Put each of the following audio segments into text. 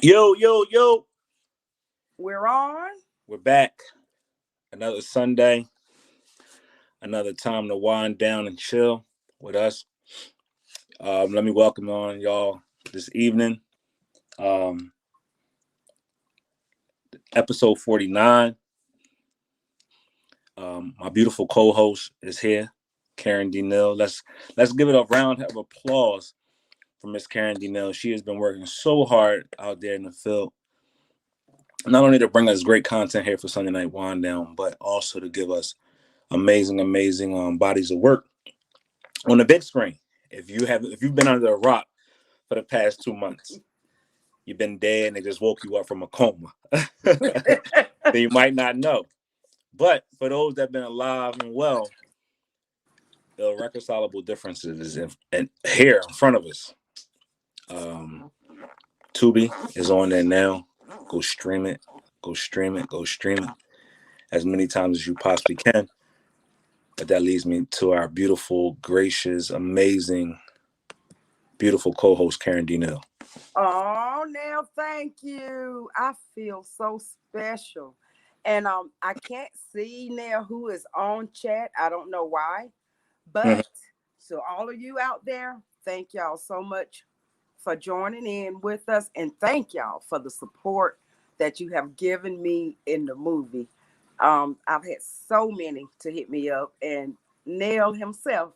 Yo, yo, yo. We're on. We're back. Another Sunday. Another time to wind down and chill with us. Let me welcome on y'all this evening. Um, Episode 49. My beautiful co-host is here, Karen D. Neal. Let's give it a round of applause for Miss Karen D. Neal. She has been working so hard out there in the field, not only to bring us great content here for Sunday Night Wind Down, but also to give us amazing bodies of work on the big screen. If you've been under a rock for the past 2 months, you've been dead and they just woke you up from a coma, then you might not know. But for those that have been alive and well, the irreconcilable differences is here in front of us. Um, Tubi is on there now. Go stream it. Go stream it. Go stream it as many times as you possibly can. But that leads me to our beautiful, gracious, amazing, beautiful co-host Karen D. Neal. Oh, now thank you. I feel so special. And I can't see now who is on chat. I don't know why. Mhm. But to all of you out there, thank y'all so much for joining in with us. And thank y'all for the support that you have given me in the movie. I've had so many to hit me up, and Neil himself,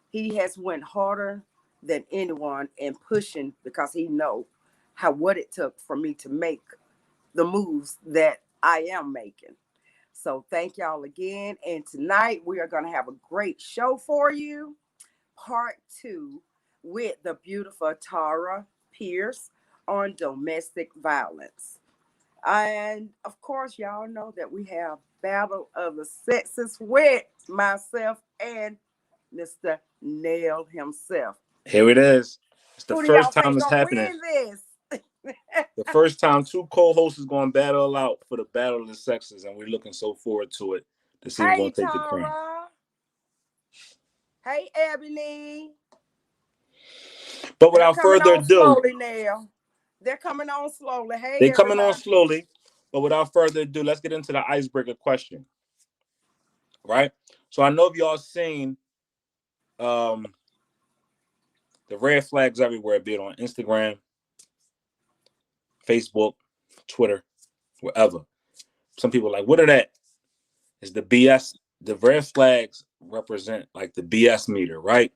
he has went harder than anyone in pushing because he know how what it took for me to make the moves that I am making. So thank y'all again. And tonight we are going to have a great show for you. Part two with the beautiful Tara Pierce on domestic violence. And of course, y'all know that we have Battle of the Sexes with myself and Mr. Nail himself. Here it is. It's the Who do first y'all time think it's gonna happening. win this? The first time two co-hosts is going to battle out for the battle of the sexes, and we're looking so forward to it to see who's going Hey to take the crown. Tara. Hey Ebony. But They're without coming further on ado, slowly now. They're coming on slowly. Hey they coming on everybody. slowly. But without further ado, let's get into the icebreaker question, right? So I know if y'all seen um, the red flags everywhere, be it on Instagram, Facebook, Twitter, wherever. Some people are like, what are that? It's the BS. The red flags represent like the BS meter, right?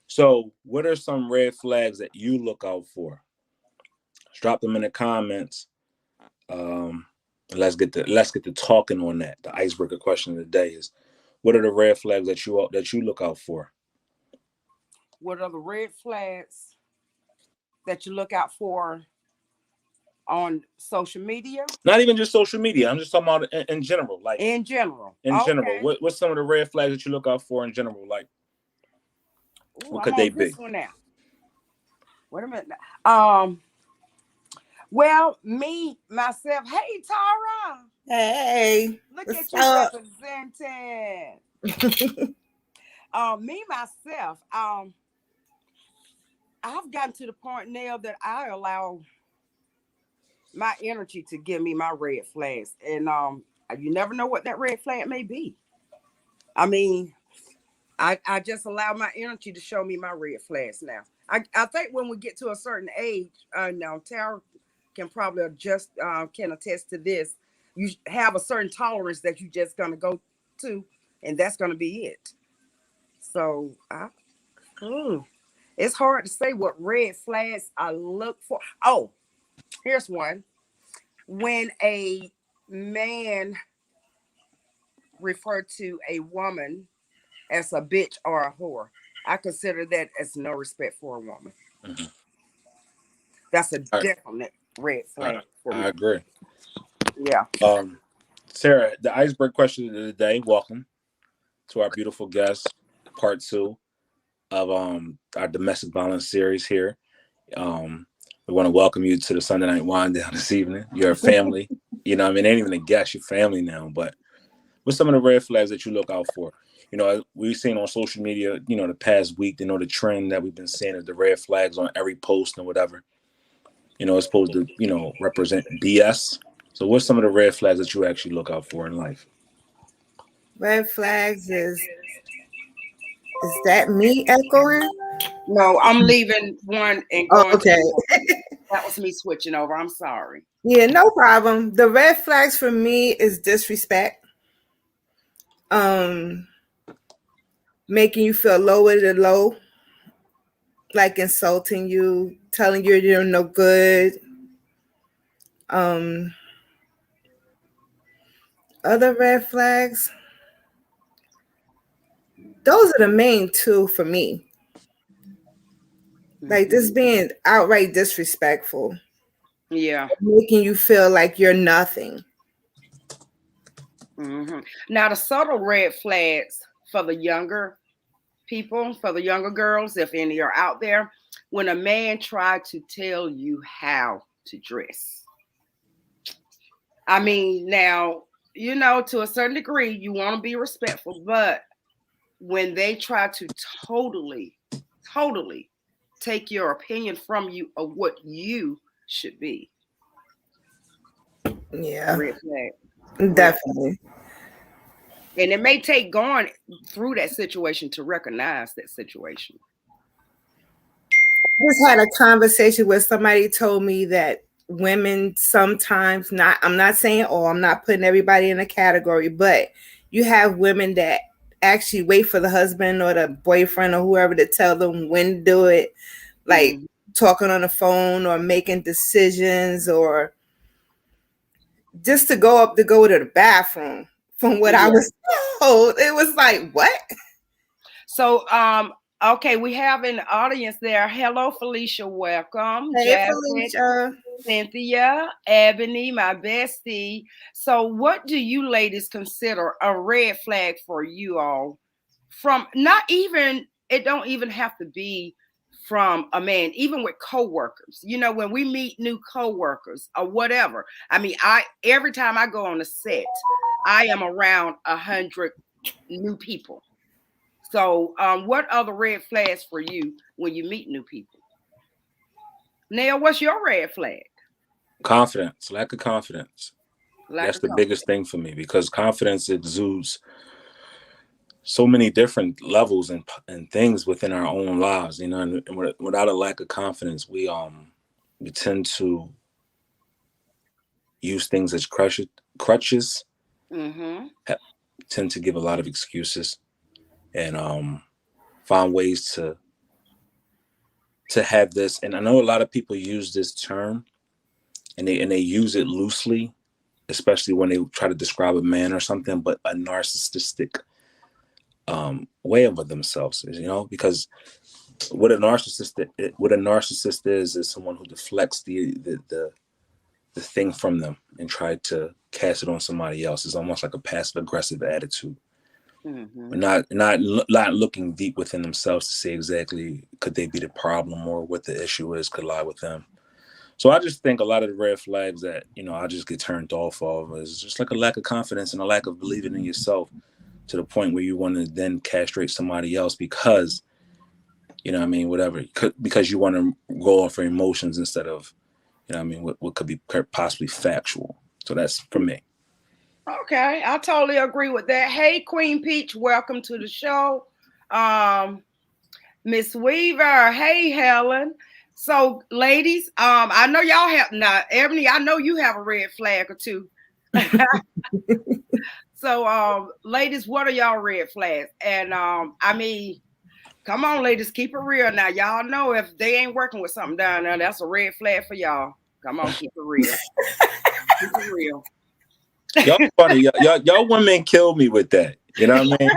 So, what are some red flags that you look out for? Drop them in the comments. Um, let's get to talking on that. The icebreaker question of the day is: what are the red flags that you look out for? What are the red flags that you look out for on social media? Not even just social media. I'm just talking about in general. Like In general. in general, Okay. what's some of the red flags that you look out for in general? Like Ooh, what I'm could they on be? this one now. Wait a minute. Well, me, myself. Hey Tara. Hey, Look what's at you up? representing. Me, myself. I've gotten to the point now that I allow my energy to give me my red flags. And you never know what that red flag may be. I mean, I just allow my energy to show me my red flags now. I think when we get to a certain age, now Tara can probably just can attest to this. You have a certain tolerance that you just gonna go to, and that's gonna be it. So hmm, it's hard to say what red flags I look for. Oh, here's one. When a man refer to a woman as a bitch or a whore, I consider that as no respect for a woman. Mhm. That's a I, definite red I flag for I me. agree. Yeah. Sarah, the iceberg question of the day. Welcome to our beautiful guest, part two of our domestic violence series here. Um, we want to welcome you to the Sunday Night Wind Down this evening. You're a family. You know, I mean, ain't even a guest. You're family now. But what's some of the red flags that you look out for? You know, we've seen on social media, you know, the past week, you know, the trend that we've been seeing is the red flags on every post and whatever. It's supposed to, represent BS. So what's some of the red flags that you actually look out for in life? Red flags is that me echoing? No, I'm leaving one and Oh, going to okay. the other. That was me switching over. I'm sorry. Yeah, no problem. The red flags for me is disrespect. Um, Making you feel lower than low, like insulting you, telling you you're no good. Um, Other red flags, those are the main two for me. Like just being outright disrespectful, Yeah. making you feel like you're nothing. Now, the subtle red flags for the younger people, for the younger girls, if any are out there, when a man tried to tell you how to dress. I mean, now, to a certain degree, you want to be respectful, but when they try to totally, totally take your opinion from you of what you should be, Yeah, red flag. definitely. And it may take going through that situation to recognize that situation. I just had a conversation where somebody told me that women sometimes not, I'm not saying oh, I'm not putting everybody in a category, but you have women that actually wait for the husband or the boyfriend or whoever to tell them when to do it, like talking on the phone or making decisions or just to go to the bathroom. From what I was told, it was like, what? So, okay, we have an audience there. Hello, Felicia. Welcome. Hey, Jasmine, Felicia. Cynthia, Ebony, my bestie. So, what do you ladies consider a red flag for you all? From not even, it don't even have to be from a man, even with coworkers. When we meet new coworkers or whatever. I mean, every time I go on a set, I am around 100 new people. So, what are the red flags for you when you meet new people? Neil, what's your red flag? Confidence, lack of confidence. Lack That's of the confidence. biggest thing for me because confidence exudes so many different levels and things within our own lives, and without a lack of confidence, we tend to use things as crutches, tend to give a lot of excuses, and find ways to have this. And I know a lot of people use this term, and they use it loosely, especially when they try to describe a man or something, but a narcissistic way of themselves, because what a narcissist is someone who deflects the thing from them and try to cast it on somebody else. It's almost like a passive aggressive attitude. Not looking deep within themselves to see exactly could they be the problem or what the issue is could lie with them. So I just think a lot of the red flags that I just get turned off of is just like a lack of confidence and a lack of believing in yourself to the point where you want to then castrate somebody else because whatever, because you want to go off for emotions instead of what could be possibly factual. So that's for me. Okay, I totally agree with that. Hey, Queen Peach, welcome to the show. Miss Weaver, hey, Helen. So, ladies, I know y'all have now, Ebony, I know you have a red flag or two. So, ladies, what are y'all red flags? And I mean, come on, ladies, keep it real now. Y'all know if they ain't working with something down there, that's a red flag for y'all. Come on, keep it real. Keep it real. Y'all funny. Y'all women kill me with that. You know what I mean?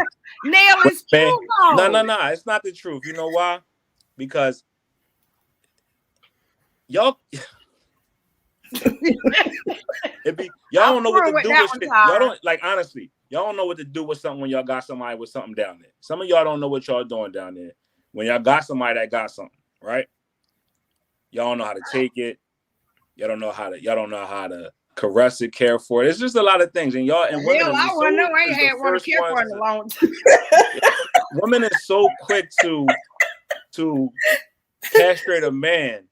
Neil, it's true though. No. It's not the truth. You know why? Because y'all y'all don't know what to do with shit. Y'all don't, like, honestly, y'all don't know what to do with something when y'all got somebody with something down there. Some of y'all don't know what y'all doing down there. When y'all got somebody that got something, right? Y'all don't know how to take it. Y'all don't know how to caress it, care for it. It's just a lot of things. And y'all and women, I want to know. I ain't had one to care for in a long time. Women is so quick to castrate a man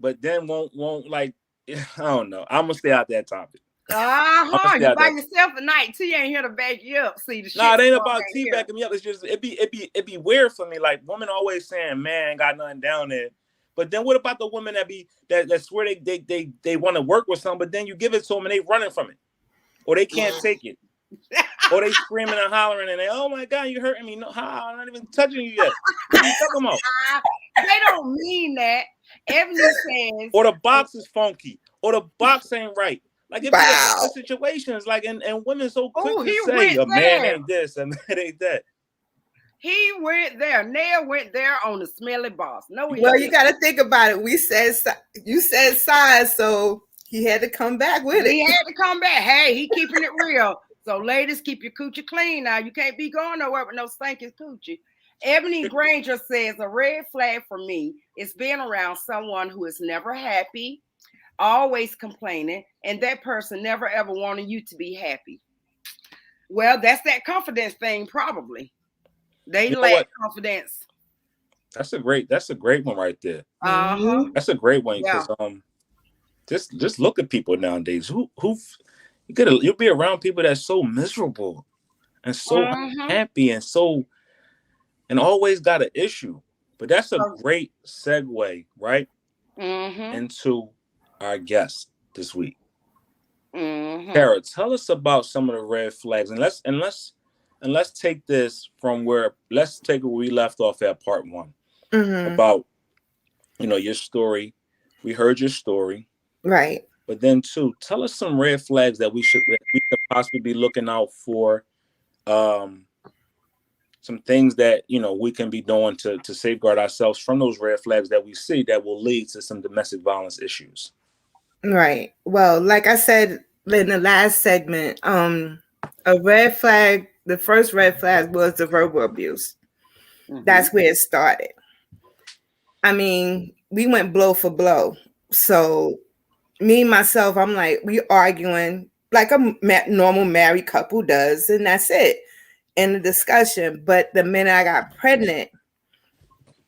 but then won't like. I don't know. I'm gonna stay out that topic. I'm gonna Uh-huh. stay You out by that. yourself tonight. T ain't here to back you up. See the Nah, shit it ain't storm about ain't tea here. backing me up. It's just it be weird for me. Like women always saying, "Man, ain't got nothing down there." But then what about the women that swear they want to work with some, but then you give it to them and they running from it, or they can't take it, or they screaming and hollering and they, "Oh my God, you hurting me!" No, how? I'm not even touching you yet. What are you talking about? They don't mean that. Ebony says, Or the box is funky, or the box ain't right. Like it be a lot of Wow. situations. Like and women so quick oh, to he say, went "A man there. ain't this, a man ain't that." He went there. Nail went there on the smelly boss. No, he Well, you didn't. got to think about it. You said size, so he had to come back with it. He had to come back. Hey, he keeping it real. So, ladies, keep your coochie clean now. You can't be going nowhere with no stinking coochie. Ebony Granger says a red flag for me is being around someone who is never happy, always complaining, and that person never ever wanted you to be happy. Well, that's that confidence thing, probably. They You know lack what? confidence. That's a great one right there. Uh-huh. Mhm. That's a great one Yeah. because just look at people nowadays. Who you'll be around people that's so miserable and so Uh-huh. unhappy and always got an issue. But that's a So, great segue, right, uh-huh. into our guest this week. Uh-huh. Tara, tell us about some of the red flags, and let's take this from where let's take where we left off at part one Mhm. about your story. We heard your story, Right. but then too, tell us some red flags that we could possibly be looking out for. Um, some things that we can be doing to safeguard ourselves from those red flags that we see that will lead to some domestic violence issues. Right. Well, like I said in the last segment, a red flag, the first red flag was the verbal abuse. Uh-huh. That's where it started. I mean, we went blow for blow. So me myself, I'm like, we arguing like a normal married couple does, and that's it in the discussion. But the minute I got pregnant,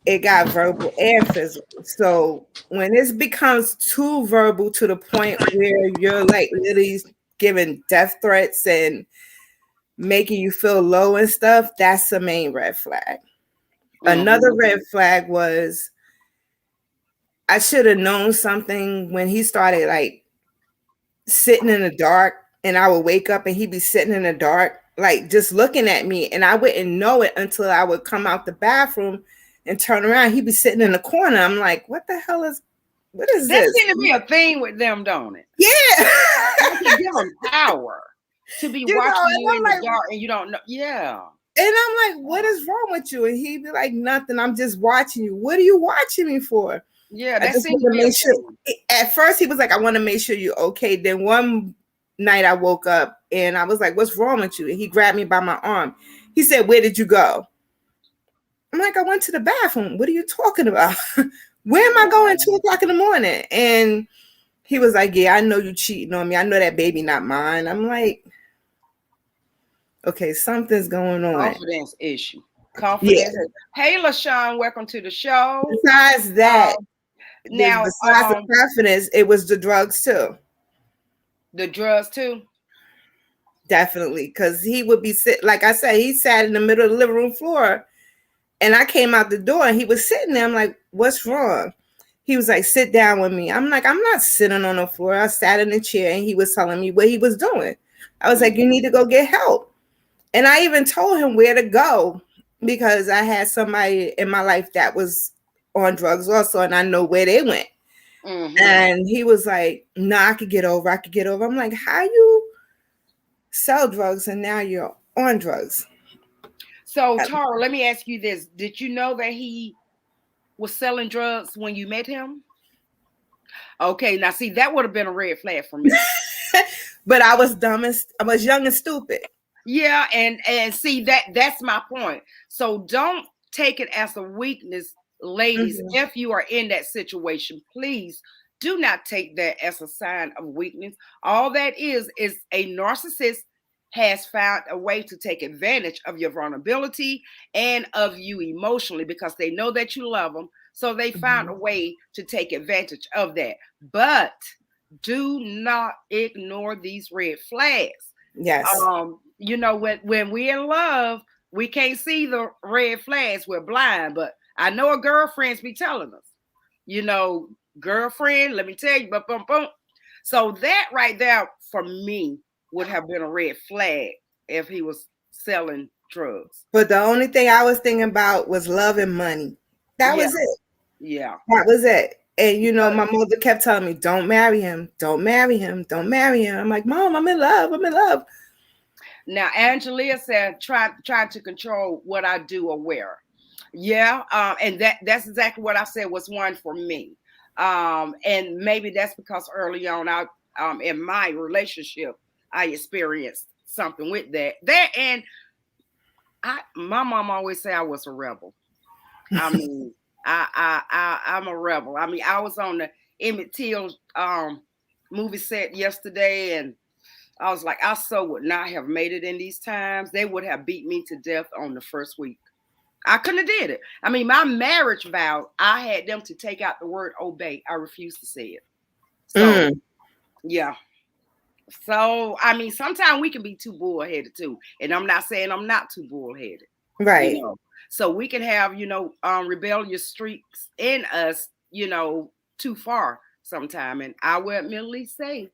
it got verbal and physical. So when it becomes too verbal to the point where you're like literally giving death threats and making you feel low and stuff, that's the main red flag. Another Uh-huh. red flag was I should have known something when he started like sitting in the dark, and I would wake up and he'd be sitting in the dark, like just looking at me, and I wouldn't know it until I would come out the bathroom and turn around. He'd be sitting in the corner. I'm like, what is That this? seems to be a thing with them, don't it? Yeah. Like it give them power to be watching And you in I'm the like, dark and you don't know. Yeah. what is wrong with you? And he'd be like, nothing. I'm just watching you. What are you watching me for? Yeah, I that just seems want to to be a make sure. thing. At first, he was like, I want to make sure you're okay. Then one night I woke up and I was like, what's wrong with you? And he grabbed me by my arm. He said, where did you go? I'm like, I went to the bathroom. What are you talking about? Where am I going 2 o'clock in the morning? And he was like, yeah, I know you cheating on me. I know that baby not mine. I'm like, okay, something's going on. Confidence issue. Yeah. Confidence. Hey, LaShawn, welcome to the show. Besides that, Now, besides the confidence, it was the drugs too. the drugs too. Definitely. Because he would be like I said, he sat in the middle of the living room floor, and I came out the door and he was sitting there. I'm like, what's wrong? He was like, sit down with me. I'm like, I'm not sitting on the floor. I sat in a chair and he was telling me what he was doing. I was like, you need to go get help. And I even told him where to go because I had somebody in my life that was on drugs also, and I know where they went. Mm-hmm. And he was like, no, I could get over. I could get over. I'm like, how you sell drugs and now you're on drugs? So, Tara, let me ask you this. Did you know that he was selling drugs when you met him? Okay, now see, that would have been a red flag for me. But I was I was young and stupid. Yeah, and see that's my point. So don't take it as a weakness, ladies. Mm-hmm. If you are in that situation, please do not take that as a sign of weakness. All that is a narcissist has found a way to take advantage of your vulnerability and of you emotionally because they know that you love them. So they found a way to take advantage of that. But do not ignore these red flags. Yes. When we're in love, we can't see the red flags. We're blind. But I know our girlfriends be telling us, girlfriend, let me tell you, but boom, boom. So that right there for me would have been a red flag if he was selling drugs. But the only thing I was thinking about was love and money. That Yeah, was it. yeah. That was it. And But my mother kept telling me, "Don't marry him. Don't marry him. Don't marry him." I'm like, "Mom, I'm in love. I'm in love." now Angelia said, try to control what I do or wear. Yeah, and that's exactly what I said was one for me. And maybe that's because early on, I in my relationship, I experienced something with that. And my mom always say I was a rebel. I mean, I'm a rebel. I mean, I was on the Emmett Till movie set yesterday, and I was like, I so would not have made it in these times. They would have beat me to death on the first week. I couldn't have did it. I mean, my marriage vow, I had them to take out the word obey. I refused to say it. So, yeah. So, I mean, sometimes we can be too bullheaded too. And I'm not saying I'm not too bullheaded, Right. So we can have, rebellious streaks in us, too far sometime. And I will admittedly say,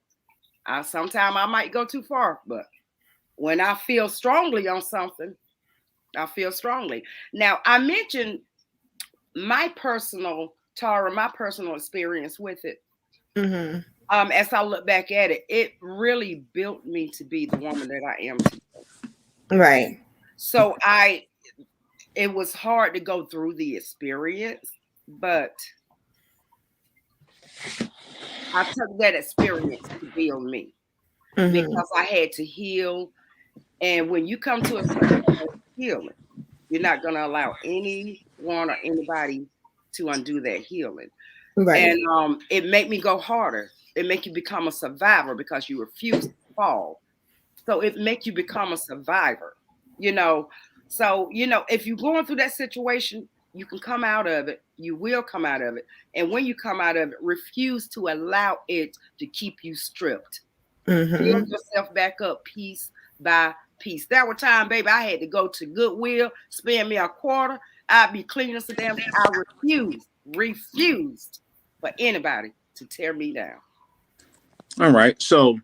sometimes I might go too far. But when I feel strongly on something, I feel strongly. Now, I mentioned my personal experience with it. Mm-hmm. As I look back at it, it really built me to be the woman that I am today. Right. So it was hard to go through the experience, but I took that experience to build me because I had to heal. And when you come to a certain point of healing, you're not going to allow anyone or anybody to undo that healing. Right. And it made me go harder. It make you become a survivor because you refuse to fall. So it make you become a survivor, So, if you're going through that situation, you can come out of it. You will come out of it. And when you come out of it, refuse to allow it to keep you stripped. Build yourself back up piece by piece. There were times, baby, I had to go to Goodwill, spend me a quarter. I'd be cleaning some damn. I refused for anybody to tear me down. All right. So,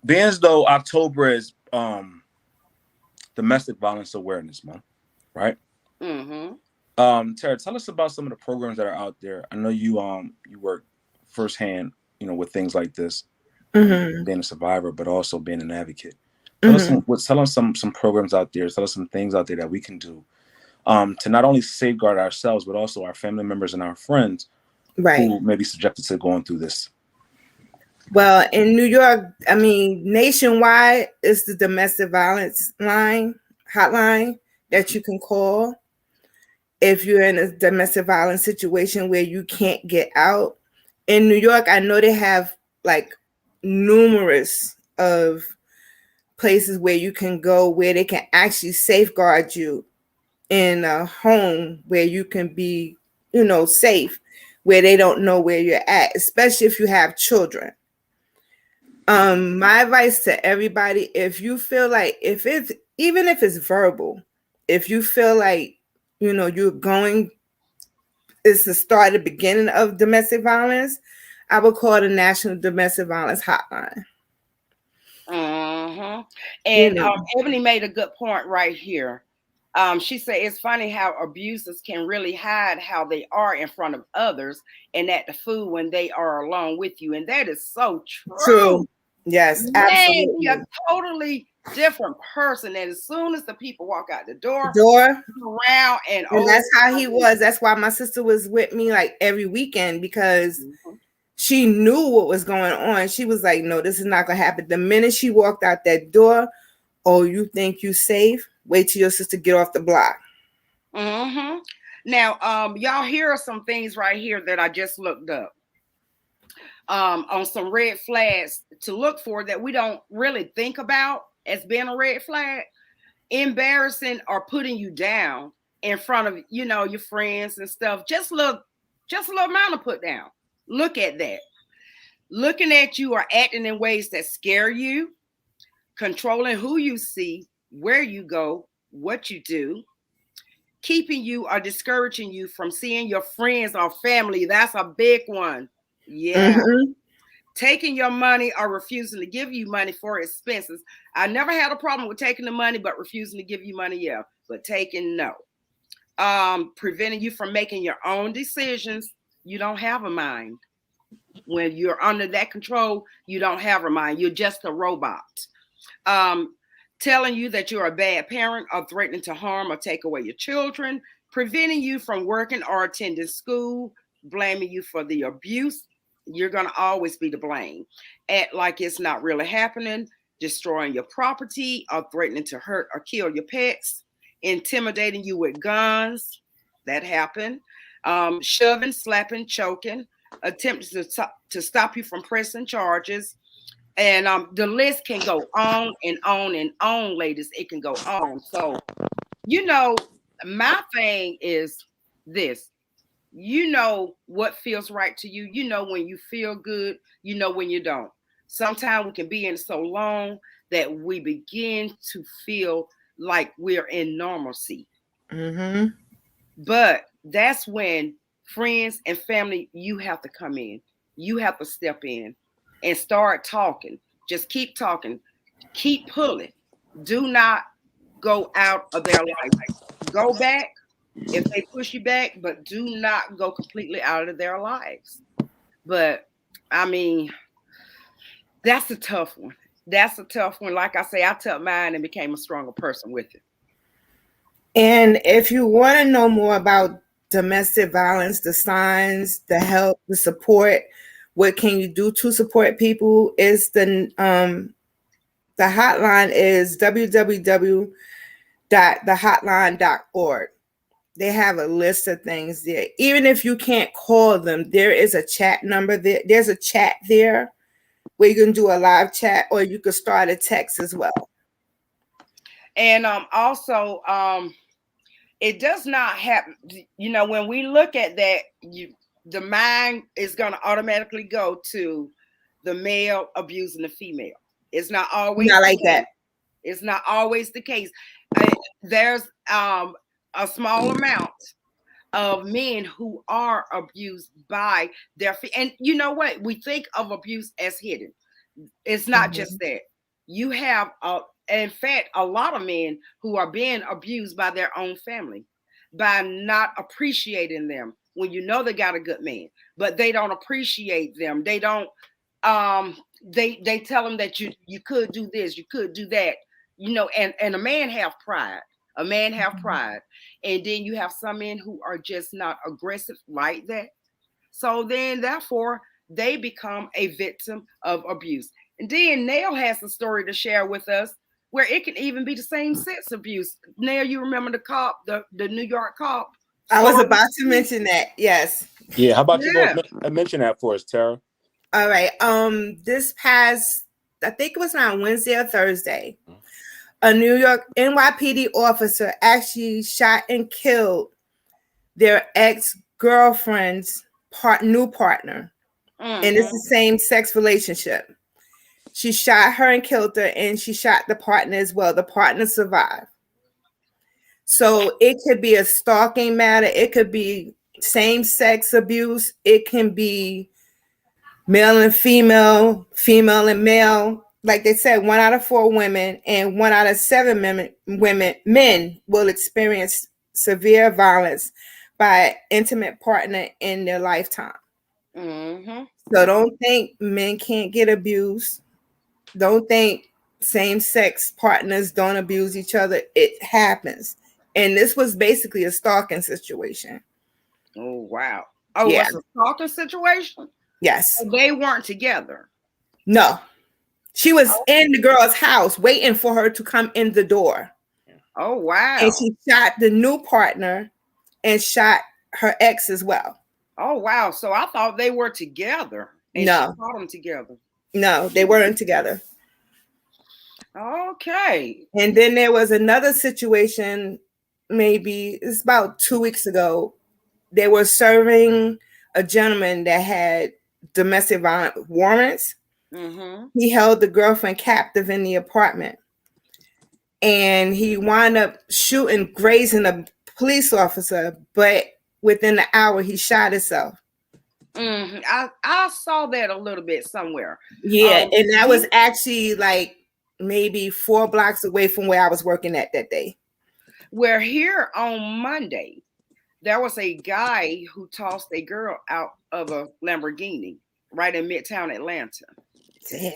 being as though October is Domestic Violence Awareness Month, right? Mm-hmm. Tara, tell us about some of the programs that are out there. I know you work firsthand, with things like this, being a survivor, but also being an advocate. Tell us some programs out there. Tell us some things out there that we can do to not only safeguard ourselves, but also our family members and our friends who may be subjected to going through this. Well, in New York, I mean, nationwide is the domestic violence hotline that you can call if you're in a domestic violence situation where you can't get out. In New York, I know they have like numerous of places where you can go where they can actually safeguard you in a home where you can be, safe, where they don't know where you're at, especially if you have children. My advice to everybody, if you feel like even if it's verbal, if you feel like, you're going, it's the start, the beginning of domestic violence, I would call the National Domestic Violence Hotline. Mm-hmm. And Ebony made a good point right here. She said it's funny how abusers can really hide how they are in front of others and act the fool when they are alone with you. And that is so true. Yes, Man, absolutely. you're a totally different person. And as soon as the people walk out the door around and that's how he was. That's why my sister was with me like every weekend, because she knew what was going on. She was like, no, this is not going to happen. The minute she walked out that door, oh, you think you safe? Wait till your sister get off the block. Mm-hmm. Now, y'all, here are some things right here that I just looked up. On some red flags to look for that we don't really think about as being a red flag, embarrassing or putting you down in front of, you know, your friends and stuff. Just a little amount of put down. Look at that. Looking at you or acting in ways that scare you, controlling who you see, where you go, what you do, keeping you or discouraging you from seeing your friends or family. That's a big one. Yeah. Mm-hmm. Taking your money or refusing to give you money for expenses. I never had a problem with taking the money, but refusing to give you money, yeah. But taking, no. Preventing you from making your own decisions. You don't have a mind. When you're under that control, you don't have a mind. You're just a robot. Telling you that you're a bad parent or threatening to harm or take away your children, preventing you from working or attending school, blaming you for the abuse. You're going to always be to blame. Act like it's not really happening, destroying your property or threatening to hurt or kill your pets, intimidating you with guns. That happened. Shoving, slapping, choking, attempting to stop you from pressing charges. And the list can go on and on and on, ladies. It can go on. So, you know, my thing is this. You know what feels right to you. You know when you feel good. You know when you don't. Sometimes we can be in so long that we begin to feel like we're in normalcy. Mm-hmm. But that's when friends and family, you have to come in. You have to step in and start talking. Just keep talking. Keep pulling. Do not go out of their life. Go back if they push you back, but do not go completely out of their lives. But I mean, that's a tough one. That's a tough one. Like I say, I took mine and became a stronger person with it. And if you want to know more about domestic violence, the signs, the help, the support, what can you do to support people? Is the hotline is www.thehotline.org. They have a list of things there. Even if you can't call them, there is a chat number there. There's a chat there where you can do a live chat, or you can start a text as well. And also, it does not happen. You know, when we look at that, the mind is going to automatically go to the male abusing the female. It's not always Not like that. It's not always the case. There's a small amount of men who are abused by their and you know what? We think of abuse as hidden. It's not just that. You have in fact a lot of men who are being abused by their own family by not appreciating them when you know they got a good man, but they don't appreciate them. They don't they tell them that you could do this, you could do that, you know, and a man have pride. A man have pride. And then you have some men who are just not aggressive like that. So then therefore they become a victim of abuse. And then Nail has a story to share with us where it can even be the same sex abuse. Nail, you remember the cop, the New York cop? I was about to mention that. Yes. Yeah, how about you Yeah. go mention that for us, Tara? All right. This past, I think it was on Wednesday or Thursday, a New York NYPD officer actually shot and killed their ex-girlfriend's new partner. And it's the same sex relationship. She shot her and killed her, and she shot the partner as well. The partner survived. So it could be a stalking matter. It could be same-sex abuse. It can be male and female, female and male. Like they said, 1 out of 4 women and 1 out of 7 men will experience severe violence by an intimate partner in their lifetime. Mm-hmm. So don't think men can't get abused. Don't think same-sex partners don't abuse each other. It happens. And this was basically a stalking situation. Oh, wow. Oh, Yeah. it's a stalking situation? Yes. So they weren't together. No. She was in the girl's house waiting for her to come in the door. Oh, wow. And she shot the new partner and shot her ex as well. Oh, wow. So I thought they were together. And No. she brought them together. No, they weren't together. Okay. And then there was another situation, maybe it's about 2 weeks ago. They were serving a gentleman that had domestic violence warrants. Mm-hmm. He held the girlfriend captive in the apartment, and he wound up shooting, grazing a police officer. But within the hour, he shot himself. Mm-hmm. I saw that a little bit somewhere. Yeah, and that was actually like maybe 4 blocks away from where I was working at that day. We're here on Monday. There was a guy who tossed a girl out of a Lamborghini right in Midtown Atlanta. Damn.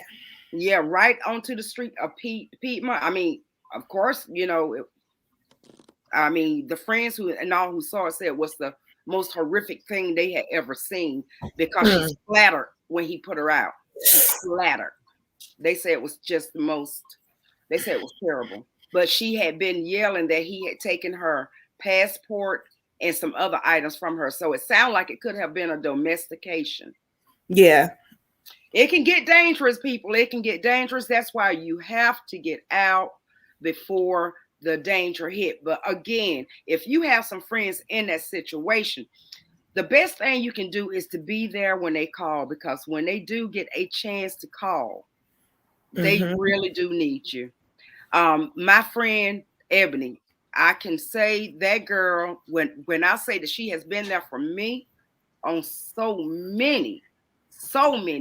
Yeah, right onto the street of Piedmont. I mean, of course, you know, I mean, the friends who and all who saw it said it was the most horrific thing they had ever seen because she splattered when he put her out. She splattered. They said it was just the most, they said it was terrible. But she had been yelling that he had taken her passport and some other items from her. So it sounded like it could have been a domestication. Yeah. It can get dangerous, people. It can get dangerous. That's why you have to get out before the danger hit. But again, if you have some friends in that situation, the best thing you can do is to be there when they call, because when they do get a chance to call, they really do need you. My friend Ebony, I can say that girl, when I say that she has been there for me on so many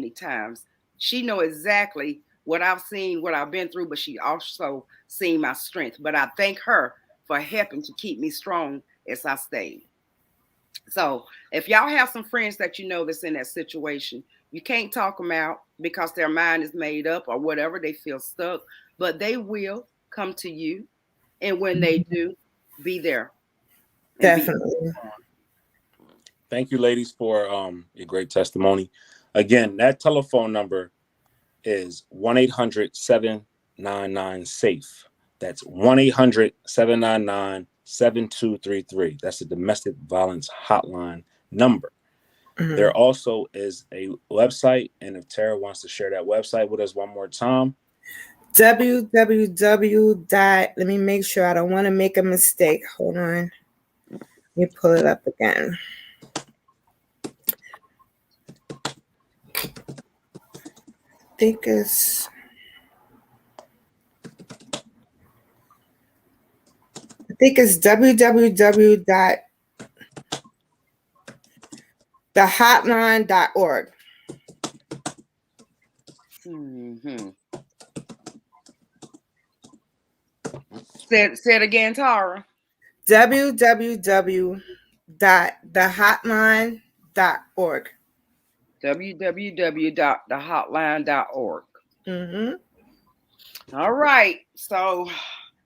times, she know exactly what I've seen, what I've been through, but she also seen my strength. But I thank her for helping to keep me strong as I stayed. So if y'all have some friends that you know that's in that situation, you can't talk them out because their mind is made up or whatever, they feel stuck, but they will come to you. And when they do, be there. Definitely. Thank you, ladies, for your great testimony. Again, that telephone number is 1-800-799-SAFE. That's 1-800-799-7233. That's the domestic violence hotline number. There also is a website, and if Tara wants to share that website with us one more time. www. Let me make sure I don't want to make a mistake. Hold on. Let me pull it up again. I think it's www.thehotline.org. Mm-hmm. Say it again, Tara. www.thehotline.org. www.thehotline.org. All right. So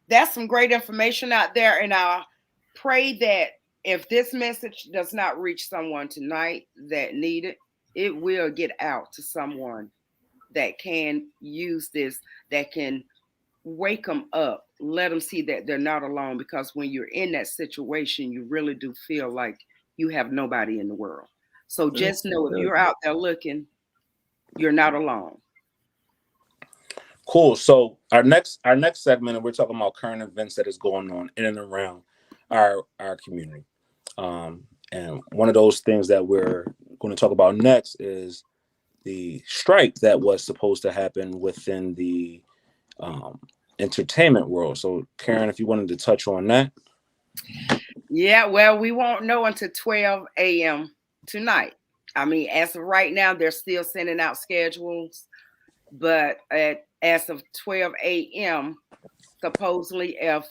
that's some great information out there. And I pray that if this message does not reach someone tonight that need it, it will get out to someone that can use this, that can wake them up, let them see that they're not alone. Because when you're in that situation, you really do feel like you have nobody in the world. So just know if you're out there looking, you're not alone. Cool. So our next segment, and we're talking about current events that is going on in and around our community. And one of those things that we're going to talk about next is the strike that was supposed to happen within the entertainment world. So Karen, if you wanted to touch on that. Yeah, well, we won't know until 12 a.m. tonight. I mean, as of right now, they're still sending out schedules, but as of 12 a.m., supposedly if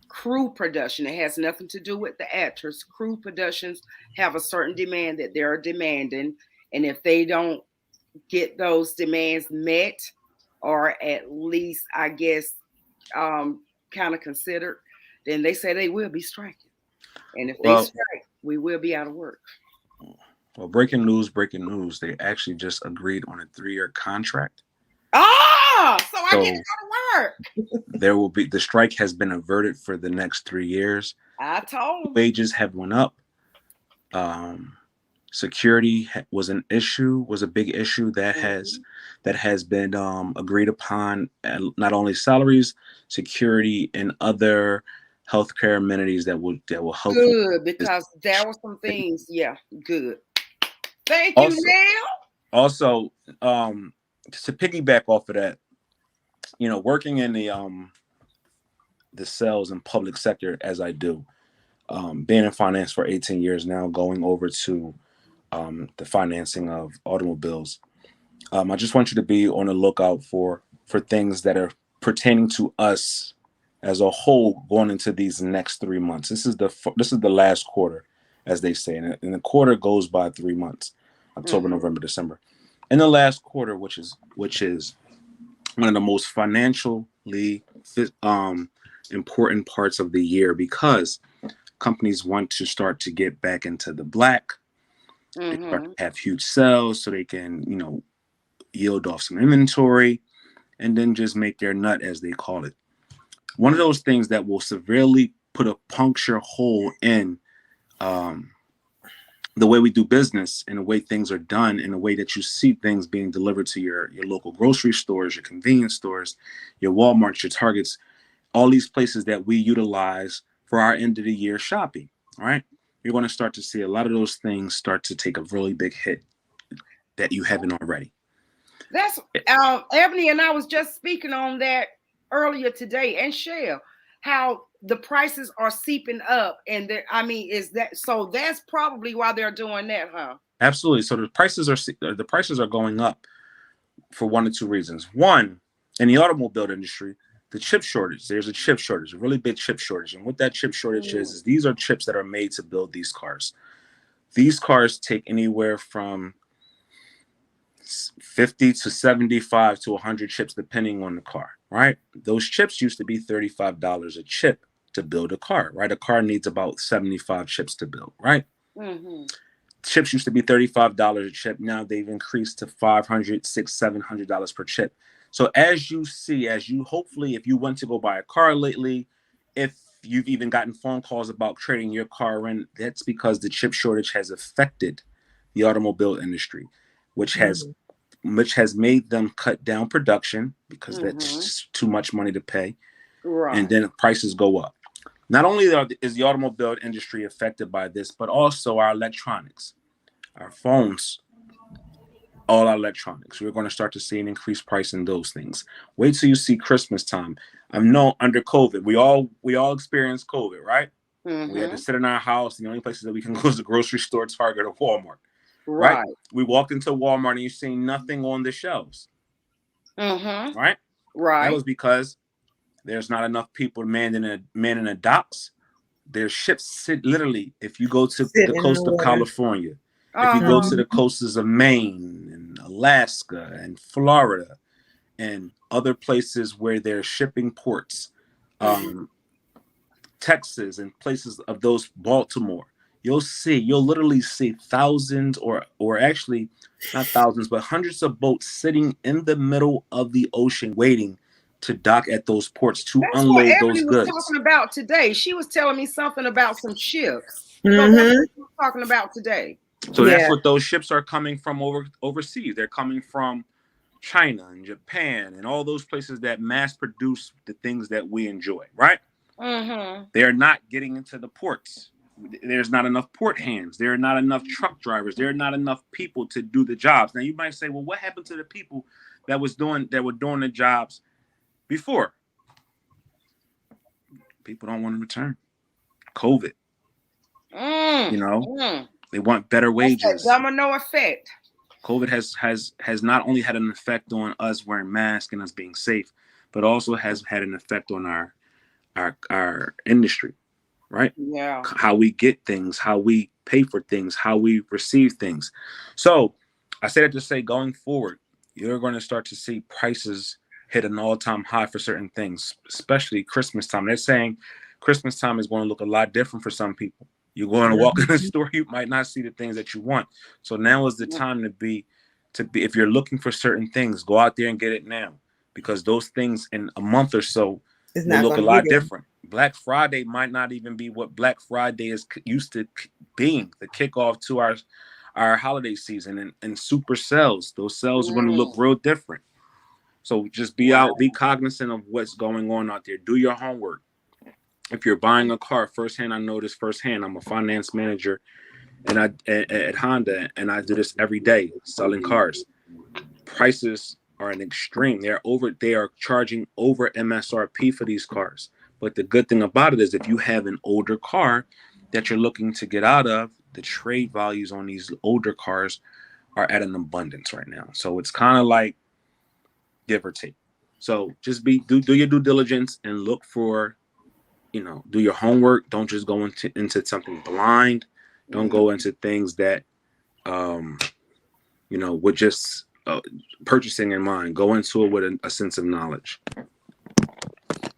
crew production, it has nothing to do with the actors, crew productions have a certain demand that they're demanding. And if they don't get those demands met, or at least, I guess, kind of considered, then they say they will be striking. And if they strike, we will be out of work. Well, breaking news. They actually just agreed on a 3-year contract. So I get to go to work. There will be, the strike has been averted for the next 3 years. I told them. Wages have went up. Security was an issue, was a big issue Mhm. that has been agreed upon, and not only salaries, security, and other healthcare amenities that will help you. Good, because there were some things. Yeah, good. Thank you, Also, Neil. also, just to piggyback off of that, working in the sales and public sector as I do, being in finance for 18 years now, going over to the financing of automobiles. I just want you to be on the lookout for things that are pertaining to us as a whole going into these next 3 months. This is the last quarter, as they say, and the quarter goes by 3 months: October, Mhm. November, December. In the last quarter, which is one of the most financially important parts of the year, because companies want to start to get back into the black. They start Mhm. to have huge sales so they can, yield off some inventory and then just make their nut, as they call it. One of those things that will severely put a puncture hole in um, the way we do business and the way things are done and the way that you see things being delivered to your local grocery stores, your convenience stores, your Walmarts, your Targets, all these places that we utilize for our end of the year shopping. All right. You're going to start to see a lot of those things start to take a really big hit that you haven't already. That's Ebony and I was just speaking on that earlier today, and Shell, how the prices are seeping up, and I mean, is that so? That's probably why they're doing that, huh? Absolutely. So the prices are going up for one or two reasons. One, in the automobile industry, the chip shortage. There's a chip shortage, a really big chip shortage. And what that chip shortage is these are chips that are made to build these cars. These cars take anywhere from 50 to 75 to 100 chips, depending on the car, right? Those chips used to be $35 a chip to build a car, right? A car needs about 75 chips to build, right? Mm-hmm. Chips used to be $35 a chip. Now they've increased to $500, $600, $700 per chip. So as you hopefully, if you went to go buy a car lately, if you've even gotten phone calls about trading your car in, that's because the chip shortage has affected the automobile industry, which has Mhm. which has made them cut down production because that's Mm-hmm. just too much money to pay, and Right. then prices go up. Not only is the automobile industry affected by this, but also our electronics, our phones, all our electronics. We're going to start to see an increased price in those things. Wait till you see Christmas time. I know under COVID, we all experienced COVID, right? We had to Mm-hmm. sit in our house. And the only places that we can go is the grocery store, Target, or Walmart, right? Right. We walked into Walmart and you see nothing on the shelves, Mm-hmm. right? That Right. was because there's not enough people manning the docks. There's ships sit literally. If you go to the Sitting in the coast of water. California, if you go Uh-huh. to the coasts of Maine and Alaska and Florida and other places where there's shipping ports, Mm-hmm. um, Texas and places of those, Baltimore, you'll literally see thousands, or actually not thousands, but hundreds of boats sitting in the middle of the ocean waiting to dock at those ports to That's what unload those Ebony was goods. talking about today. She was telling me something about some ships. So that's Mm-hmm. what she was talking about today. So that's Yeah. what those ships are coming from overseas. They're coming from China and Japan and all those places that mass produce the things that we enjoy, right? Mm-hmm. They're not getting into the ports. There's not enough port hands. There are not enough truck drivers. There are not enough people to do the jobs. Now you might say, well, what happened to the people that were doing the jobs before? People don't want to return. COVID, Mm. you know, Mm. they want better That's that wages. domino effect. COVID has not only had an effect on us wearing masks and us being safe, but also has had an effect on our industry, right? Yeah. How we get things, how we pay for things, how we receive things. So I say that to say, going forward, you're going to start to see prices hit an all-time high for certain things, especially Christmas time. They're saying Christmas time is going to look a lot different for some people. You're going to walk in the Mhm. store, you might not see the things that you want. So now is the time to be if you're looking for certain things, go out there and get it now, because those things in a month or so It's will not look a going to be lot there. different. Black Friday might not even be what Black Friday is used to being, the kickoff to our holiday season and super sales. Those sales are going to look real different. So just be out, be cognizant of what's going on out there. Do your homework. If you're buying a car firsthand, I know this firsthand. I'm a finance manager and at Honda, and I do this every day selling cars. Prices are an extreme. They are charging over MSRP for these cars. But the good thing about it is if you have an older car that you're looking to get out of, the trade values on these older cars are at an abundance right now. So it's kind of like give or take. So just do your due diligence and look for, do your homework. Don't just go into something blind. Don't go into things that, with just purchasing in mind. Go into it with a sense of knowledge.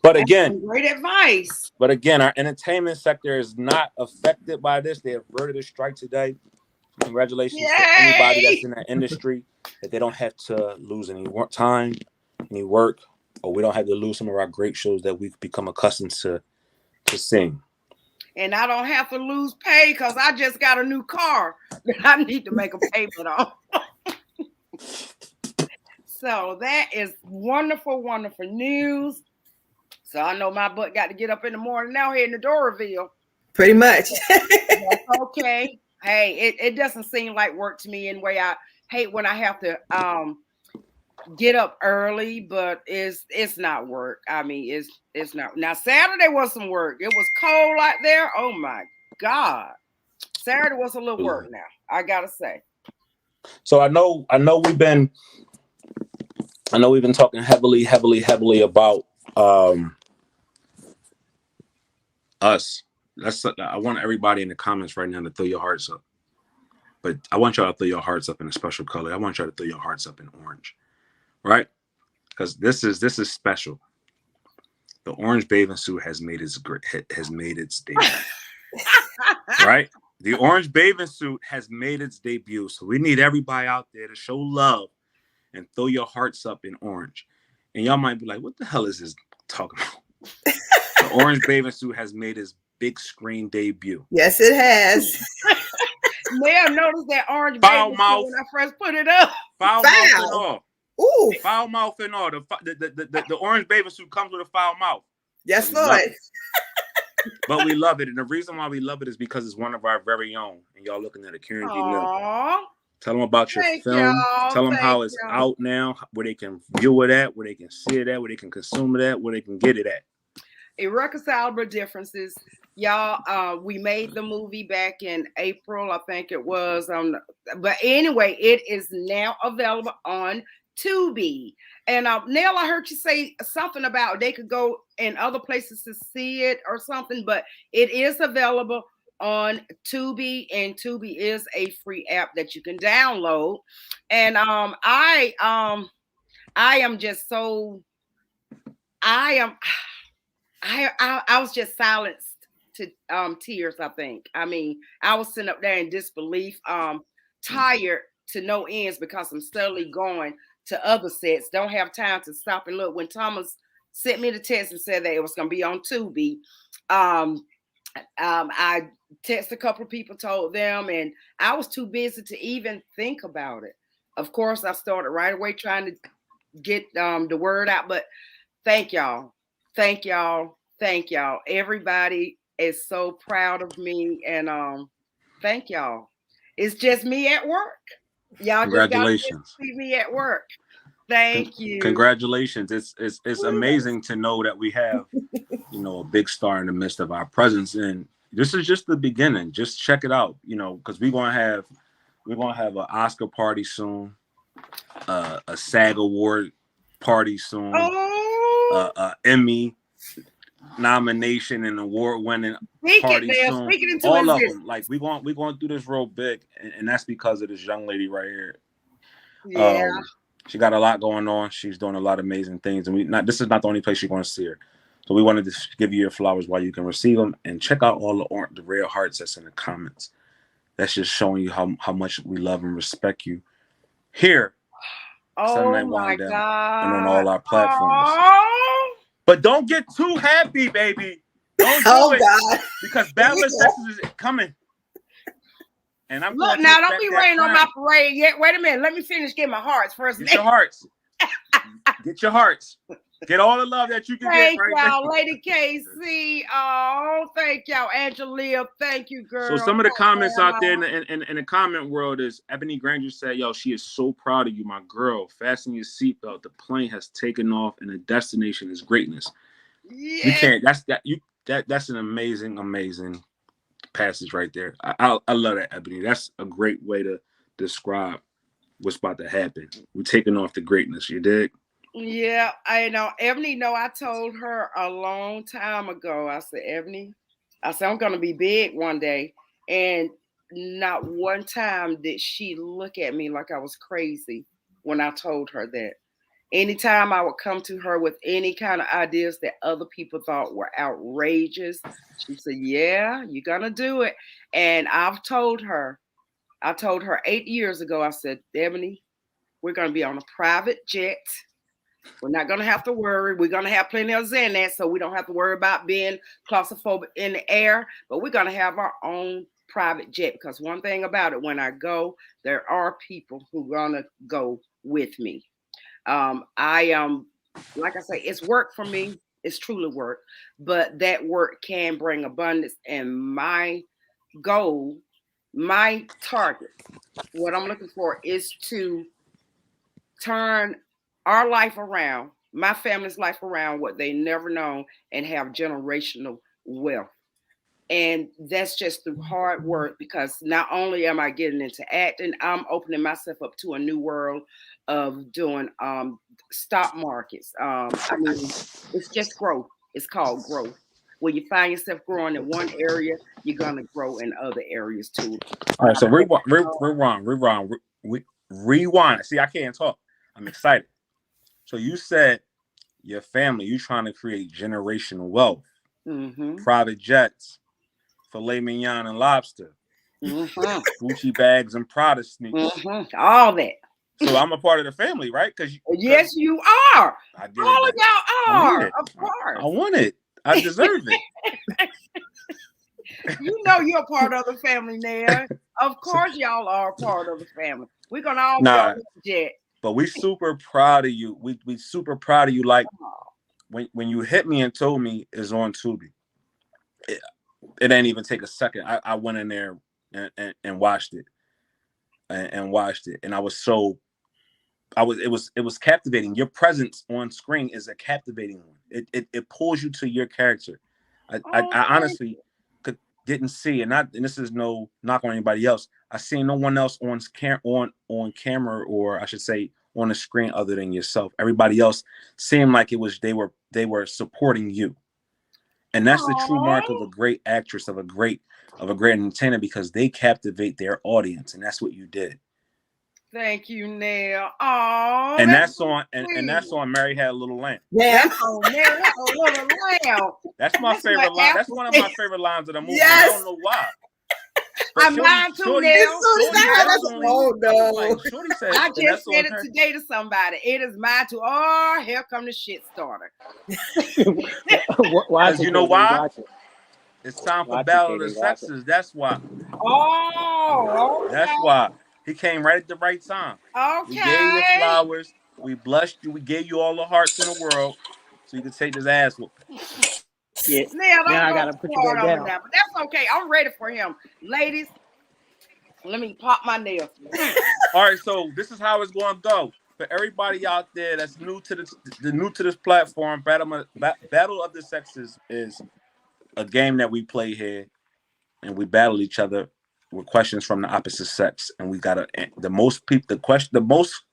But again, great advice. But again, our entertainment sector is not affected by this. They averted a strike today. Congratulations to anybody that's in that industry, that they don't have to lose any time, any work, or we don't have to lose some of our great shows that we've become accustomed to seeing. And I don't have to lose pay because I just got a new car that I need to make a payment on. So that is wonderful, wonderful news. So I know my butt got to get up in the morning now here in the door reveal. Pretty much. That's okay. Hey, it doesn't seem like work to me anyway. I hate when I have to get up early, but it's not work. I mean, it's not. Now Saturday was some work. It was cold out there. Oh my God. Saturday was a little work now, I gotta say. So I know we've been talking heavily about us. I want everybody in the comments right now to throw your hearts up. But I want y'all to throw your hearts up in a special color. I want y'all to throw your hearts up in orange. Right? Because this is special. The orange bathing suit has made its debut. Right? The orange bathing suit has made its debut. So we need everybody out there to show love and throw your hearts up in orange. And y'all might be like, what the hell is this talking about? The orange bathing suit has made its big screen debut. Yes, it has. Mel noticed that orange bathing suit when I first put it up. Foul mouth and all. Ooh. Foul mouth and all. The orange bathing suit comes with a foul mouth. Yes, Lord. But we love it. And the reason why we love it is because it's one of our very own. And y'all looking at a Karen D. Mill. Tell them about your film. Tell them how it's out now, where they can view it at, where they can see it at, where they can consume it at, where they can get it at. Irreconcilable Differences. Y'all, we made the movie back in April, I think it was. But anyway, it is now available on Tubi. And Nell, I heard you say something about they could go in other places to see it or something, but it is available on Tubi, and Tubi is a free app that you can download. And I am just so I was just silenced to tears, I think. I mean, I was sitting up there in disbelief, tired to no ends because I'm steadily going to other sets. Don't have time to stop and look. When Thomas sent me the text and said that it was going to be on Tubi, I texted a couple of people, told them, and I was too busy to even think about it. Of course, I started right away trying to get the word out, but thank y'all. Thank y'all. Thank y'all. Everybody is so proud of me, and thank y'all. It's just me at work. Y'all Congratulations. Just see me at work. Thank you. Congratulations. It's amazing to know that we have, a big star in the midst of our presence. And this is just the beginning. Just check it out, because we're gonna have an Oscar party soon, a SAG award party soon, a Emmy nomination and award winning party soon. All of them. Like we're going to do this real big, and that's because of this young lady right here. Yeah. She got a lot going on. She's doing a lot of amazing things, and this is not the only place you're going to see her. So we wanted to give you your flowers while you can receive them, and check out all the rare hearts that's in the comments. That's just showing you how much we love and respect you here. Oh my God. And on all our platforms. But don't get too happy, baby. Don't do it. God. Because Bachelor Sexes is coming. And I'm Look going to now, take don't back be that raining on crown. my parade yet. Wait a minute. Let me finish getting my hearts first. Get your hearts. Get your hearts. Get all the love that you can get Thank right y'all, now. Lady KC. Oh, thank y'all, Angela. Thank you, girl. So some of the comments Grandma. out there in the comment world is Ebony Granger said, "Yo, she is so proud of you, my girl. Fasten your seatbelt. The plane has taken off, and the destination is greatness." Yeah. You can't. That's an amazing passage right there. I love that, Ebony. That's a great way to describe what's about to happen. We're taking off the greatness. You dig? Yeah, I know. Ebony, I told her a long time ago. I said, Ebony, I'm gonna be big one day. And not one time did she look at me like I was crazy when I told her that. Anytime I would come to her with any kind of ideas that other people thought were outrageous, she said, yeah, you're gonna do it. And I told her 8 years ago, I said, Ebony, we're gonna be on a private jet. We're not going to have to worry. We're going to have plenty of Xanax, so we don't have to worry about being claustrophobic in the air. But we're going to have our own private jet, because one thing about it, when I go, there are people who are going to go with me. Like I say, it's work for me. It's truly work, but that work can bring abundance. And my goal, my target, what I'm looking for is to turn our life around, my family's life around, what they never known, and have generational wealth. And that's just through hard work, because not only am I getting into acting, I'm opening myself up to a new world of doing stock markets. I mean, it's just growth. It's called growth. When you find yourself growing in one area, you're gonna grow in other areas too. All right. So rewind. See, I can't talk. I'm excited. So you said your family, you trying to create generational wealth, private jets, filet mignon and lobster, Gucci bags and Prada sneakers, all that. So I'm a part of the family, right? Because yes, you are. I did all it. of y'all are, of course. I want it. I deserve it. You know you're a part of the family now. Of course, y'all are a part of the family. We're gonna all be on the jet. But we super proud of you. We super proud of you. Like when you hit me and told me it's on Tubi, it didn't even take a second. I went in there and watched it, and watched it, and it was captivating. Your presence on screen is a captivating one. It pulls you to your character. I honestly didn't see, and this is no knock on anybody else. I seen no one else on camera, or I should say on the screen, other than yourself. Everybody else seemed like they were supporting you, and that's the true mark of a great actress, of a great entertainer, because they captivate their audience, and that's what you did. Thank you, Neil. Oh, and that's on Mary Had a Little Lamb. Yeah, that's on Mary Had a Little Lamb. That's my favorite line. That's one of my favorite lines of the movie. Yes. I don't know why. I'm lying too, Neil. Oh no! Shorty said, I just said it today to somebody. It is mine too. Oh, here come the shit starter. Because you know why? It's time for Battle of the Sexes. That's why. Oh, okay. That's why. He came right at the right time. Okay. We gave you the flowers. We blushed you. We gave you all the hearts in the world, so you could take this ass whooping. Yeah. Now I gotta put you back down. But that's okay. I'm ready for him, ladies. Let me pop my nails. All right, so this is how it's going to go. For everybody out there that's new to this platform, Battle of the Sexes is a game that we play here, and we battle each other with questions from the opposite sex, and we got the most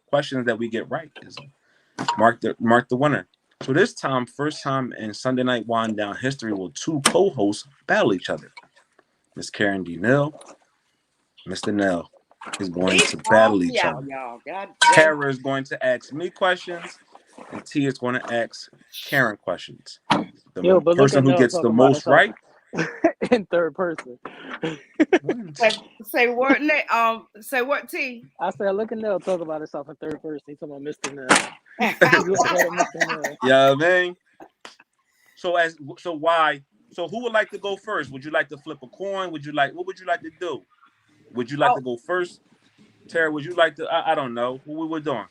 questions that we get right is mark the winner. So this time, first time in Sunday Night Wind Down history, will two co-hosts battle each other. Miss Karen D. Neal, Mr. Neal is going to battle each other. Tara is going to ask me questions, and T is going to ask Karen questions. The person who gets the most right in third person. Say what? Say what? T. I said, look at Neil talk about himself in third person. He's talking about Mr. Neil. Yeah, man. So who would like to go first? Would you like to flip a coin? What would you like to do? Would you like to go first, Tara? Would you like to? I don't know. What we doing?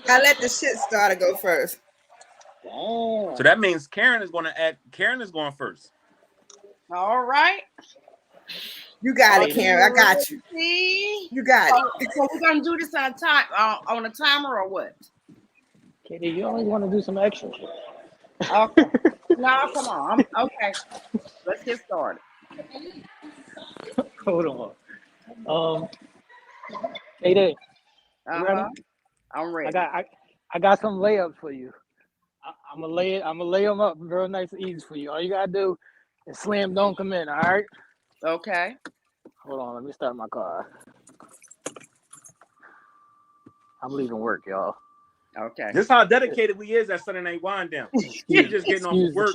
I let the shit starter go first. Oh. So that means Karen is going to add. Karen is going first. All right. You got it, Karen. I got you. See? You got it. So we're gonna do this on time on a timer or what? Katie, you always want to do some extra shit. Okay. No, come on. Okay. Let's get started. Hold on. Katie, you ready? I'm ready. I got some layups for you. I'm gonna lay them up real nice and easy for you. All you gotta do is slam dunk them in. All right. Okay. Hold on. Let me start my car. I'm leaving work, y'all. Okay. This is how dedicated we is at Sunday Night Wind Down. He's just getting off of work.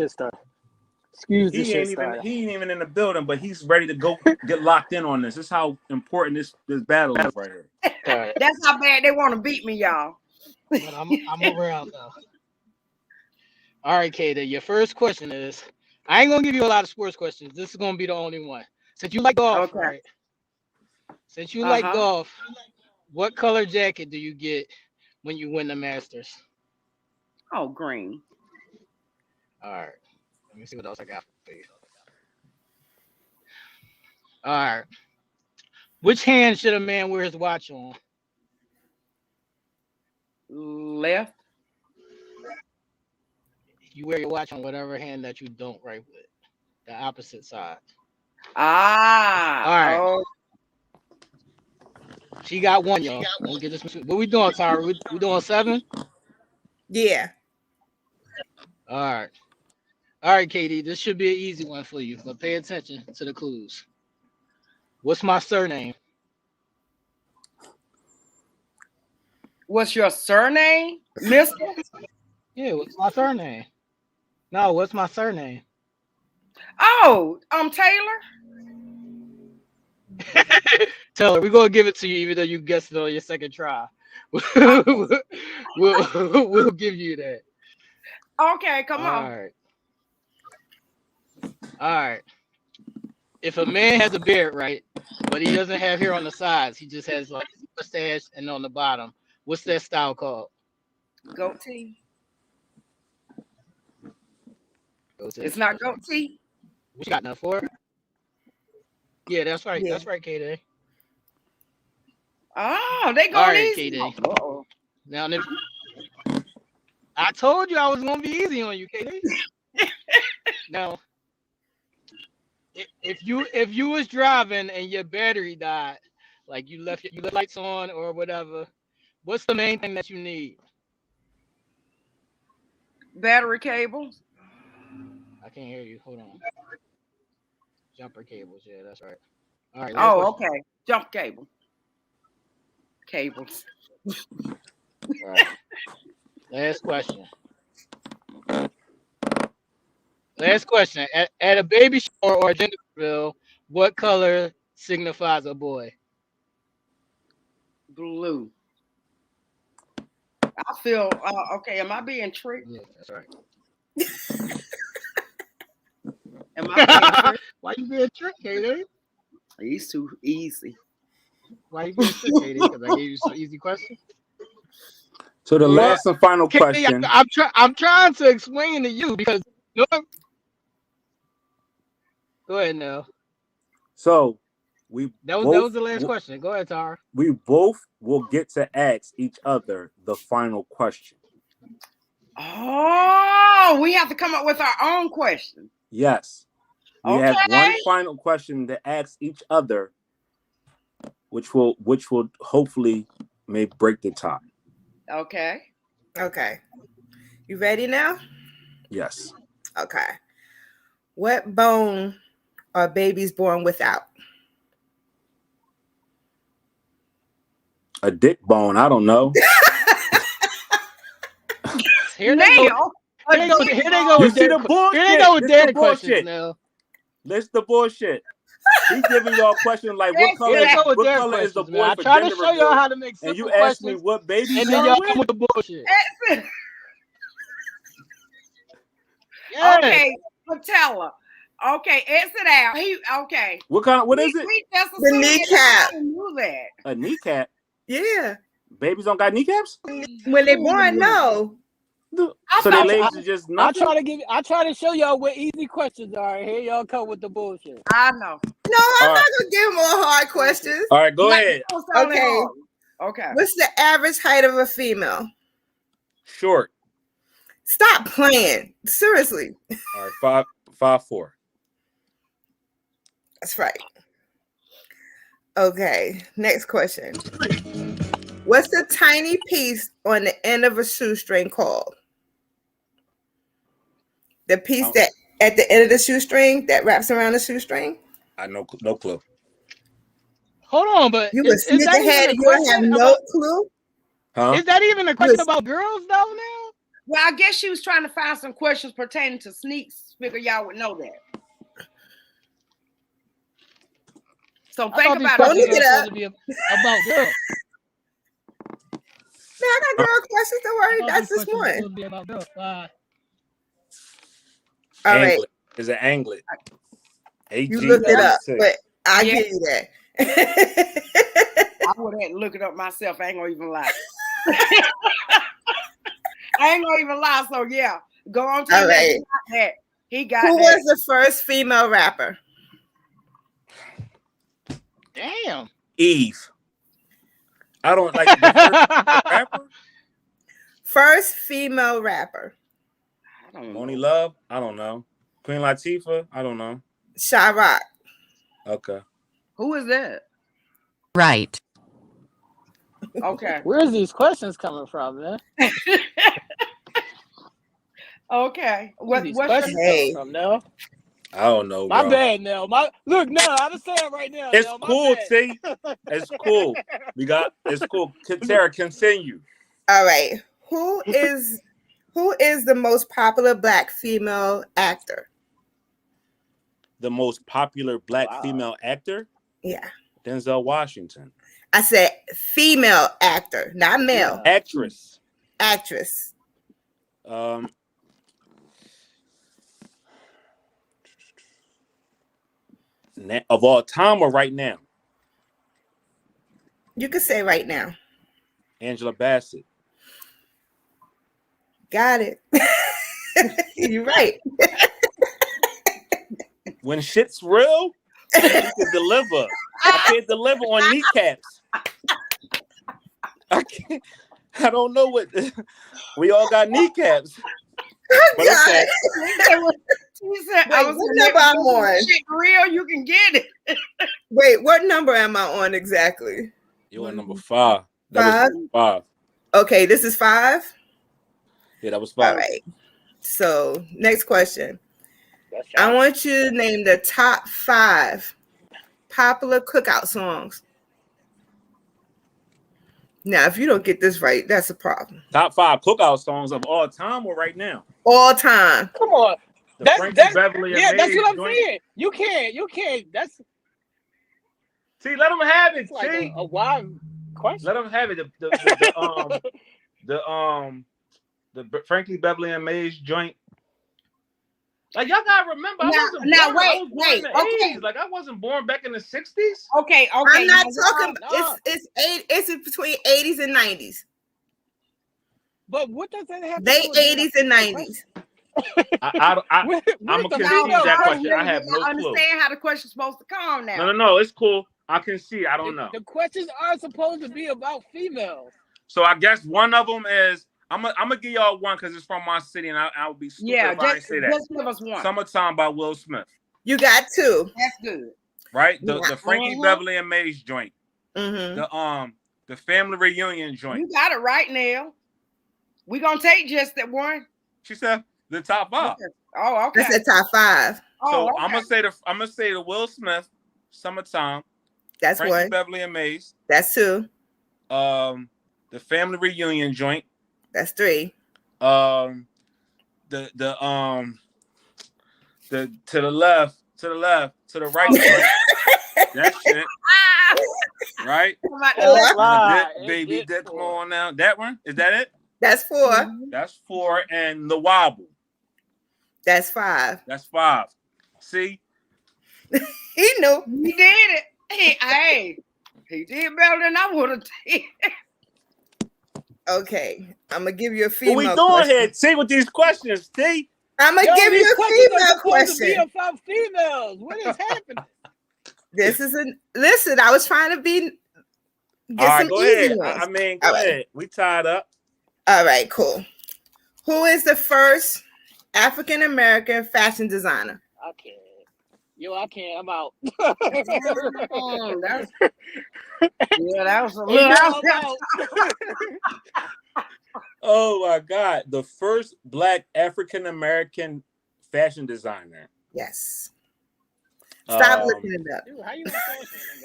He ain't even in the building, but he's ready to go get locked in on this. This is how important this battle is right here. Right. That's how bad they want to beat me, y'all. But I'm around though. All right, Katie. Your first question is: I ain't gonna give you a lot of sports questions. This is gonna be the only one. Since you like golf, Okay. right? Since you like golf, what color jacket do you get when you win the Masters? Oh, green. All right. Let me see what else I got for you. All right. Which hand should a man wear his watch on? Left. You wear your watch on whatever hand that you don't write with. The opposite side. Ah. All right. Oh. She got one, y'all. Don't get this. What we doing, Tara? We doing 7? Yeah. All right, Katie. This should be an easy one for you, but pay attention to the clues. What's my surname? What's your surname, Mister? Yeah, what's my surname? No, what's my surname? Oh, Taylor. Taylor, we're gonna give it to you, even though you guessed it on your second try. we'll give you that. Okay, come on. All right. If a man has a beard, right, but he doesn't have hair on the sides, he just has like mustache and on the bottom. What's that style called? Goatee. It's not goatee. What you got now for? Yeah, that's right. Yeah. That's right, Katie. Oh, they go All right, easy. Katie. Now, I told you I was gonna be easy on you, Katie. Now, if you was driving and your battery died, like you left lights on or whatever, what's the main thing that you need? Battery cables. I can't hear you. Hold on. Jumper cables. Yeah, that's right. All right. Oh, question. Okay. Jump cable. Cables. All right. Last question. At a baby shower or a gender reveal, what color signifies a boy? Blue. I feel okay. Am I being tricked? Yeah, that's right. Am I being tricked? Why you being tricked, Katie? He's too easy. Why you being tricked, Katie? Because I gave you some easy questions. So the last and final question. I'm trying to explain to you because go ahead now. So that was the last question. Go ahead, Tara. We both will get to ask each other the final question. Oh, we have to come up with our own question. Yes. We have one final question to ask each other, which will hopefully may break the tie. Okay. You ready now? Yes. Okay. What bone are babies born without? A dick bone. I don't know. Here they go with their questions now. List the bullshit. He's giving y'all questions like what color is the boy for trying gender to show y'all how to make simple and you ask me questions, what baby and then y'all come with the bullshit. Okay, Patella. Okay, exit out. Okay. What kind? What is it? We just The assumed kneecap. everybody knew that. A kneecap? Yeah. Babies don't got kneecaps? When they born, no. So their legs are just I nothing? try to show y'all what easy questions are. Here y'all come with the bullshit. I know. No, I'm not gonna give them all hard questions. All right, go ahead. Okay. Okay. What's the average height of a female? Short. Stop playing. Seriously. All right, 5'4". That's right. Okay. Next question. What's the tiny piece on the end of a shoestring called? The piece that at the end of the shoestring that wraps around the shoestring? I know, no clue. Hold on, but You would sneak ahead and you don't have no clue? Huh? Is that even a question about girls though now? Well, I guess she was trying to find some questions pertaining to sneaks. Figure y'all would know that. So think about it. Don't look it up. To be about girls. Man, I got girl questions. Don't worry. That's just one. To be about girls. All right. Is it anglet? You looked it up, but I give you that. I would have to look it up myself. I ain't gonna even lie. I ain't gonna even lie. So yeah, go on to all right. that. He got Who that. was the first female rapper? Damn. Eve. I don't like the first rapper. First female rapper. I don't know. Moni Love? I don't know. Queen Latifah? I don't know. Chirac. Okay. Who is that? Right. Okay. Where's these questions coming from, man? Okay. What's these what's questions coming from, Nell? I don't know, My bro. bad, Nell. Look, Nell, I'm saying right now. It's Nell, cool, bad. T. It's cool. It's cool. Tara, continue. All right. Who is the most popular black female actor? The most popular black female actor? Yeah. Denzel Washington. I said female actor, not male. Actress. Actress. Of all time or right now? You could say right now. Angela Bassett. Got it. You're right. When shit's real, you can deliver. I can't deliver on kneecaps. I don't know what. We all got kneecaps. But okay. She said, wait, what number I'm on? Shit real, you can get it. Wait, what number am I on exactly? You're on number 5. That was 5. Okay, this is 5? Yeah, that was 5. All right. So, next question. I want you to name the top 5 popular cookout songs. Now, if you don't get this right, that's a problem. Top 5 cookout songs of all time or right now? All time. Come on. That's Beverly and that's Maze what I'm joint. saying. You can't. That's See, let them have it. like See, a wild question. let them have it. The Frankly Beverly and Maze joint. Like y'all gotta remember, I wasn't born in the 80s. Like I wasn't born back in the 60s. Okay. I'm not talking. It's between 80s and 90s. But what does that have? They 80s and 90s. I'm gonna concede that question. I have no clue. Understand how the question's supposed to come now. No, it's cool. I can see. I don't know. The questions are supposed to be about females. So I guess one of them is I'm gonna give y'all one because it's from my city, and I would be stupid if I didn't say that. Just give us one. Summertime by Will Smith. You got 2. That's good. Right? The Frankie Beverly and Maze joint. Mm-hmm. The family reunion joint. You got it right now. We gonna take just that one. She said the top 5. Oh, okay. That's the top 5. So okay. I'm gonna say the Will Smith Summertime. That's Frankie one. Beverly and Maze. That's 2. The family reunion joint. That's 3. The to the left, to the right joint. That shit. Right? Baby, come on now. That one? Is that it? That's 4. That's 4. And the wobble. That's 5. That's 5. See? He knew. He did it. He did better than I would have did. Okay, I'm gonna give you a What female we doing question. here? See with these questions, see? I'm gonna Yo, give these you a questions are female supposed to be question. about females. What is happening? This is listen. I was trying to All get right, some go easy ahead. ones. I mean, All go right. ahead. We tied up. All right, cool. Who is the first African American fashion designer? I can't. Yo, I can't. I'm out. That was a Hey, little yo, out I'm there. out. Oh my God. The first Black African American fashion designer. Yes. Stop looking it up. Dude, how you gonna throw something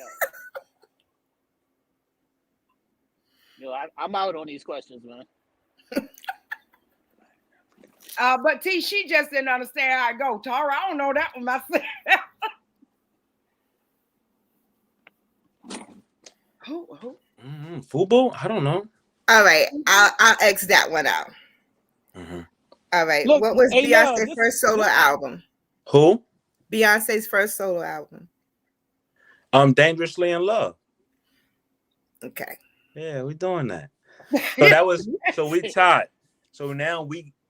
go? Yo, I'm out on these questions, man. But T, she just didn't understand how I go. Tara, I don't know that one myself. Who? Fubu? I don't know. All right, I'll X that one out. All right. Look, What was hey, Beyonce's yo, first solo album? Who? Beyonce's first solo album. Dangerously in Love. Okay. Yeah, we doing that. So we tied. So now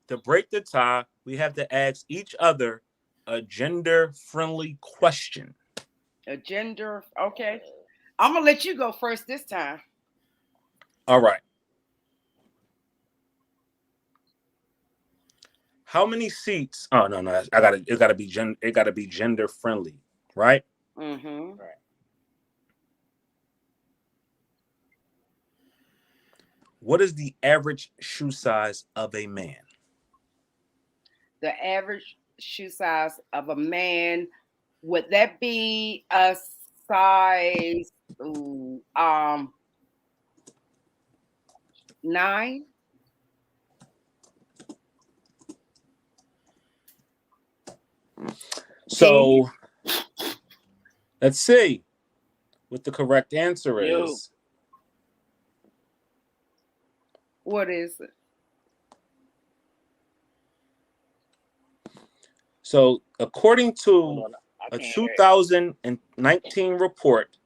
to break the tie, we have to ask each other a gender-friendly question. A gender, okay. I'm gonna let you go first this time. All right. How many seats? Oh no, it gotta be gender friendly, right? Mm-hmm. Right. What is the average shoe size of a man? The average shoe size of a man, would that be a size 9? So let's see what the correct answer is. What is it? So according to a 2019 report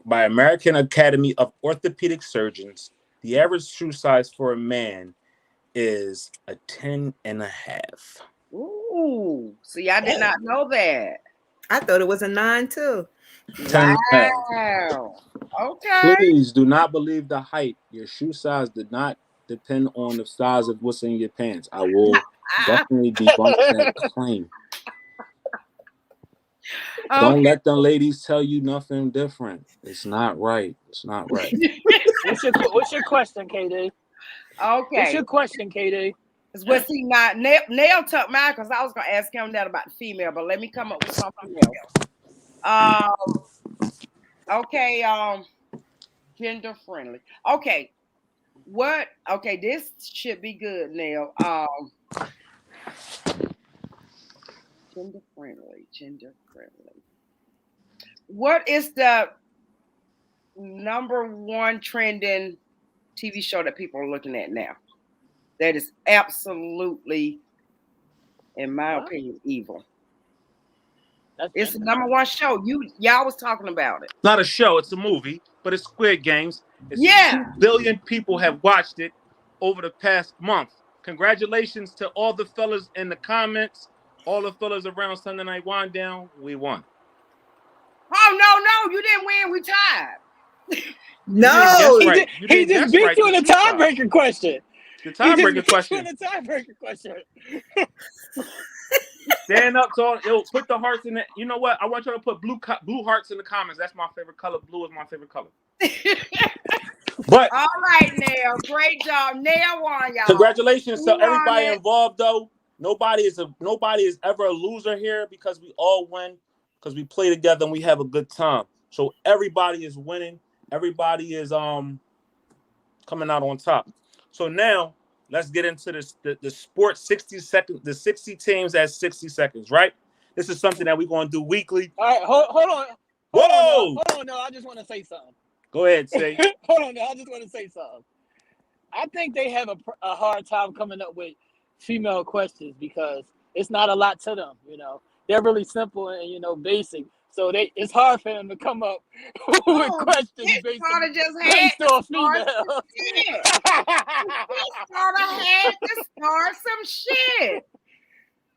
by American Academy of Orthopedic Surgeons, the average shoe size for a man is a 10 and a half. Ooh, see, I did not know that. I thought it was a 9 too. 10 and a half. Wow. Okay. Please do not believe the height. Your shoe size did not depend on the size of what's in your pants. I will definitely debunk that claim. Okay. Don't let them ladies tell you nothing different. It's not right. It's not right. What's your question, KD? Okay. What's your question, KD? Well, see, now Nail took mine because I was gonna ask him that about the female, but let me come up with something else. Okay, gender friendly. Okay. Okay, this should be good, Nail. Gender friendly. What is the #1 trending TV show that people are looking at now? That is absolutely, in my opinion, evil. It's the #1 show. Y'all was talking about it. Not a show, it's a movie, but it's Squid Games. 2 billion people have watched it over the past month. Congratulations to all the fellas in the comments, all the fellas around Sunday Night Wind Down. We won. Oh no, you didn't win. We tied. No, He just beat you in the tiebreaker question. The tiebreaker question. The tiebreaker question. Stand up tall. Put the hearts in it. You know what? I want you to put blue hearts in the comments. That's my favorite color. Blue is my favorite color. But all right, Nail. Great job. Nail won, y'all. Congratulations to everybody involved, though. Nobody is ever a loser here because we all win, because we play together and we have a good time. So everybody is winning. Everybody is coming out on top. So now let's get into this the sports 60 seconds, the 60 teams at 60 seconds, right? This is something that we're going to do weekly. All right, hold on. Hold on, no, I just want to say something. Go ahead, say. Hold on, no, I just want to say something. I think they have a hard time coming up with female questions because it's not a lot to them, you know. they're really simple and basic. So it's hard for them to come up with questions This starter just had based on start female. some shit. This starter had to start some shit.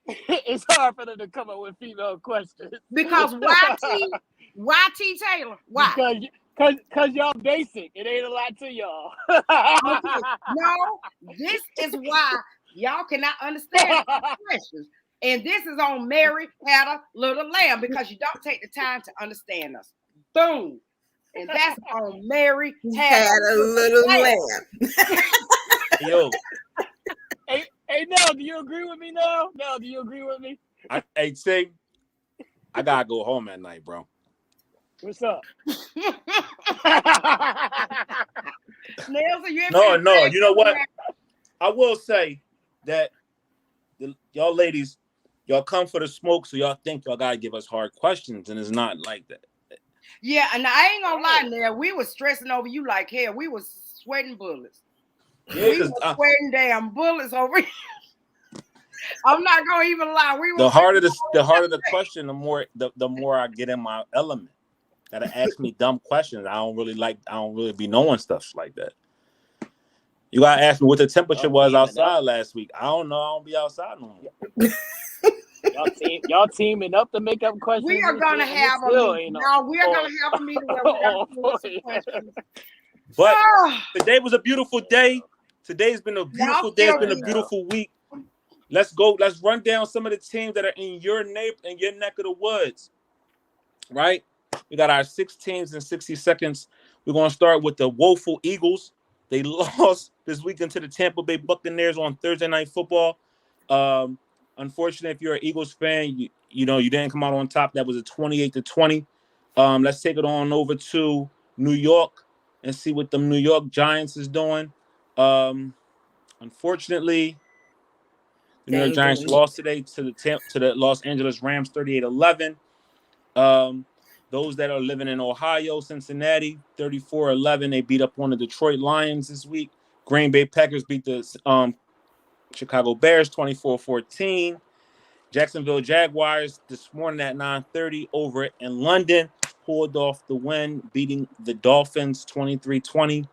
It's hard for them to come up with female questions. Because YT Taylor, why? Because y'all basic. It ain't a lot to y'all. Okay. No, this is why y'all cannot understand questions. And this is on Mary Had a Little Lamb because you don't take the time to understand us. Boom. And that's on Mary Had a Little Lamb. Yo. Hey, Nell, do you agree with me now? Nell, do you agree with me? Hey, say, I gotta go home at night, bro. What's up? Nelson, No. You know what? I will say that y'all ladies, y'all come for the smoke, so y'all think y'all gotta give us hard questions, and it's not like that. Yeah, and I ain't gonna lie, Nell. We was stressing over you like hell. We was sweating bullets. Yeah, we was sweating damn bullets over here. I'm not gonna even lie. The harder the question, the more I get in my element. Gotta ask me dumb questions. I don't really be knowing stuff like that. You gotta ask me what the temperature was outside last week. I don't know. I don't be outside no more. Y'all teaming up to make up questions. We are gonna have a meeting. No, we are gonna have a meeting where we're gonna do some questions. But today was a beautiful day. Today's been a beautiful day. It's been a beautiful week. Let's go. Let's run down some of the teams that are in your neck of the woods. Right? We got our 6 teams in 60 seconds. We're gonna start with the woeful Eagles. They lost this weekend to the Tampa Bay Buccaneers on Thursday Night Football. Unfortunately, if you're an Eagles fan, you didn't come out on top. That was a 28-20. Let's take it on over to New York and see what the New York Giants is doing. Unfortunately, the New York Giants lost today to the Los Angeles Rams 38-11. Those that are living in Ohio, Cincinnati, 34-11. They beat up on the Detroit Lions this week. Green Bay Packers beat the Chicago Bears 24-14. Jacksonville Jaguars this morning at 9:30 over in London pulled off the win, beating the Dolphins 23-20.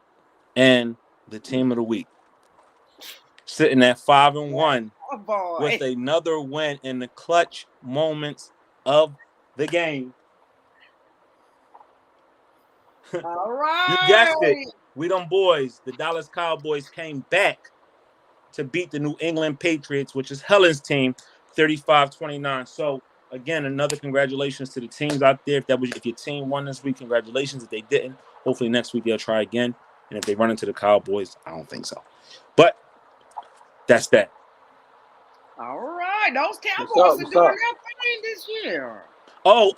And the team of the week, sitting at 5-1 with another win in the clutch moments of the game. All right. You guessed it. We them boys, the Dallas Cowboys, came back to beat the New England Patriots, which is Helen's team, 35-29. So, again, another congratulations to the teams out there. If your team won this week, congratulations. If they didn't, hopefully next week they'll try again. And if they run into the Cowboys, I don't think so. But that's that. All right. Those Cowboys are doing their thing this year. We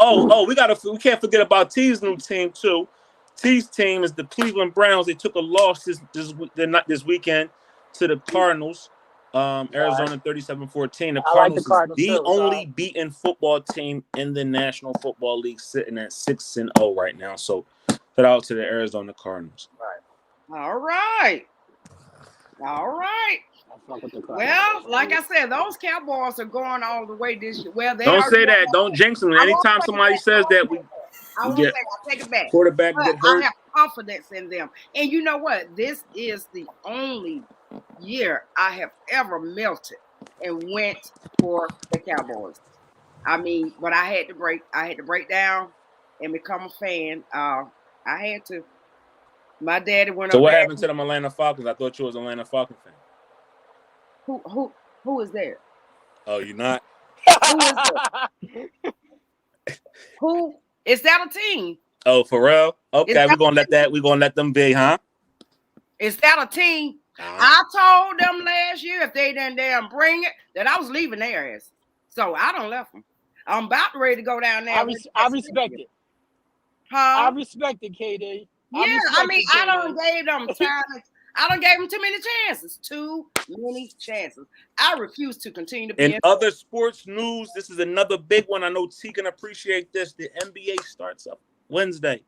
can't forget about T's new team too. T's team is the Cleveland Browns. They took a loss this weekend to the Cardinals. Arizona 37-14. The Cardinals is the only beaten football team in the National Football League, sitting at 6-0 right now. So shout out to the Arizona Cardinals. All right. Well, like I said, those Cowboys are going all the way this year. Well, don't say that. Don't jinx them. Anytime somebody says that, I won't say that. I take it back. Quarterback get hurt. I have confidence in them. And you know what? This is the only year I have ever melted and went for the Cowboys. I mean, but I had to break down and become a fan. I had to. My daddy went. So what happened to them Atlanta Falcons? I thought you was an Atlanta Falcon fan. Who is there? Oh, you're not? Who is there? Who is that a team? Oh, for real? Okay, we're gonna let them be, huh? Is that a team? I told them last year if they didn't damn bring it, that I was leaving their ass. So I don't left them. I'm about ready to go down there. I respect it. Huh? I respect it, KD. Yeah, I mean, I don't gave them time. I don't gave them too many chances. Too many chances. I refuse to continue to be. In other sports news, this is another big one. I know T can appreciate this. The NBA starts up Wednesday.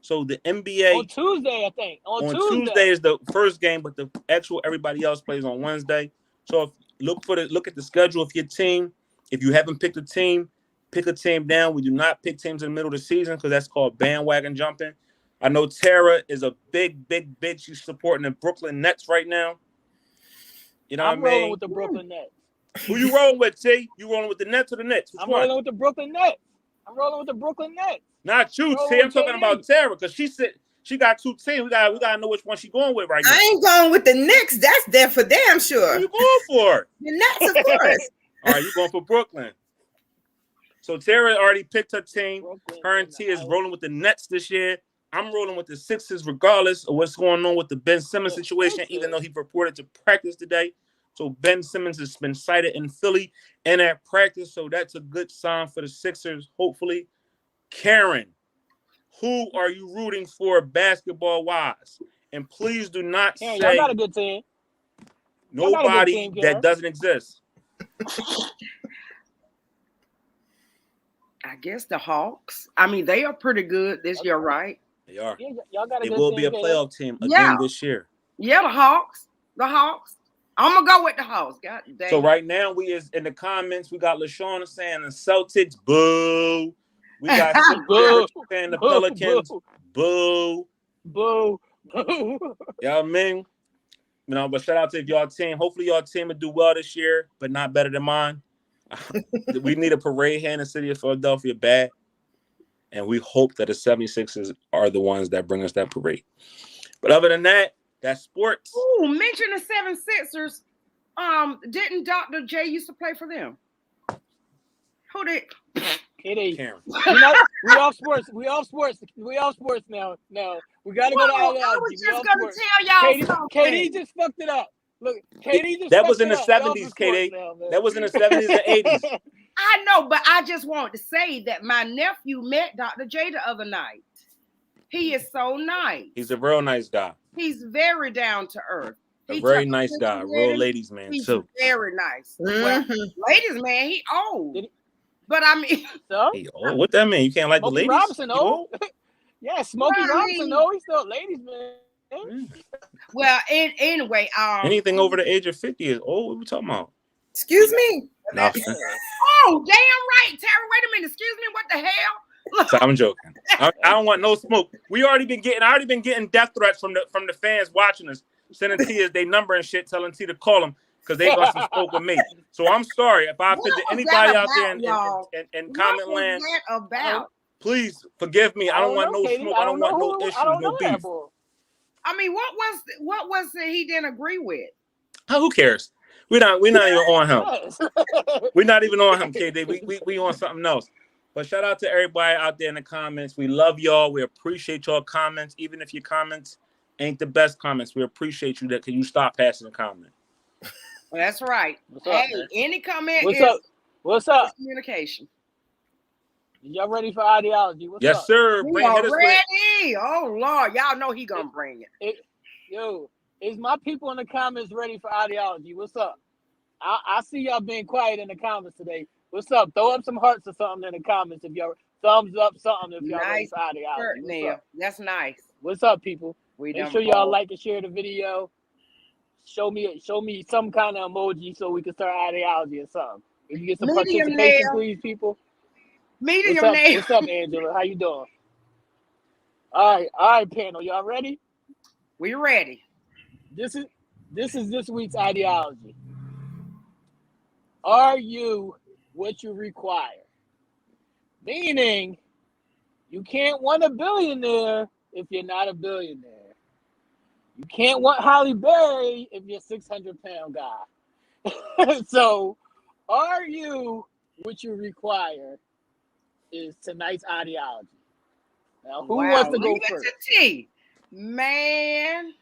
So the NBA on Tuesday, I think. On Tuesday is the first game, but the actual everybody else plays on Wednesday. So look at the schedule of your team. If you haven't picked a team, pick a team down. We do not pick teams in the middle of the season because that's called bandwagon jumping. I know Tara is a big bitch. She's supporting the Brooklyn Nets right now. You know I'm what I rolling mean? with the Brooklyn Nets. Who you rolling with, T? You rolling with the Nets or the Knicks? Which I'm one? rolling with the Brooklyn Nets. I'm rolling with the Brooklyn Nets. Not you, T. I'm talking about Tara because she said she got 2 teams. We gotta know which one she going with right now. I ain't going with the Knicks. That's there for damn Who sure. you going for? The Nets, of course. All right, you going for Brooklyn. So Tara already picked her team. Brooklyn Her and T is rolling with the Nets this year. I'm rolling with the Sixers regardless of what's going on with the Ben Simmons situation, even though he reported to practice today. So Ben Simmons has been cited in Philly and at practice, so that's a good sign for the Sixers, hopefully. Karen, who are you rooting for basketball-wise? And please do not Karen, say y'all got a good team. nobody that doesn't exist. I guess the Hawks. I mean, they are pretty good this year, right? They are. Yeah, y'all got a They good will team, be a Karen. playoff team again this year. Yeah, the Hawks. The Hawks. I'm gonna go with the Hawks. God dang. So right now we is in the comments. We got LaShawn saying the Celtics, boo. We got Boo. saying the Boo, Pelicans, boo. boo. Boo. You know what I mean? You know, but shout out to y'all team. Hopefully y'all team will do well this year, but not better than mine. We need a parade here in the city of Philadelphia bad. And we hope that the 76ers are the ones that bring us that parade. But other than that, that's sports. Ooh, mention the 76ers. Didn't Dr. J used to play for them? Who did? Kitty. Karen. You know, we off sports. We off sports now. No, we gotta go to Whoa, ideology. I was We just off gonna sports. tell y'all something. KD just fucked it up. Look, KD just That was fucked in the it up. 70s, KD. That was in the 70s and 80s. I know, but I just wanted to say that my nephew met Dr. J the other night. He is so nice. He's a real nice guy. He's very down to earth. A very nice guy. Real ladies man, He's too. very nice. Mm-hmm. Well, ladies man, he old. But I mean, So? He old. What that mean? You can't like Smokey the ladies? Robinson, old? Yeah, Smokey Robinson, he's still ladies man. Well, anyway, anything over the age of 50 is old. What are we talking about? Excuse me. Nothing. Oh, damn right, Terry. Wait a minute. Excuse me. What the hell? So I'm joking. I don't want no smoke. I already been getting death threats from the fans watching us, sending T their number and shit, telling T to call them because they got some smoke with me. So I'm sorry if I offended anybody out there in comment land. What was that about? Please forgive me. I don't want no smoke. I don't want no issues, no beef. I mean, what was it he didn't agree with? Who cares? We're not even on him. We're not even on him, KD. We on something else. But shout out to everybody out there in the comments. We love y'all. We appreciate y'all comments. Even if your comments ain't the best comments, we appreciate you that you stop passing the comment. Well, that's right. What's up, hey, man? Any comment What's up? Communication. Y'all ready for ideology? What's yes, up? sir. We are ready. Oh, Lord. Y'all know he gonna bring it. Is my people in the comments ready for ideology? What's up? I see y'all being quiet in the comments today. What's up? Throw up some hearts or something in the comments if y'all thumbs up something if y'all ready for ideology. What's up? That's nice. What's up, people? Make sure y'all like and share the video. Show me some kind of emoji so we can start ideology or something. If you get some participation, please, people. What's up, Angela? How you doing? All right, panel. Y'all ready? We ready. This is this week's ideology. Are you what you require? Meaning, you can't want a billionaire if you're not a billionaire. You can't want Halle Berry if you're a 600-pound guy. So, are you what you require is tonight's ideology. Now, who wants to go first? Man.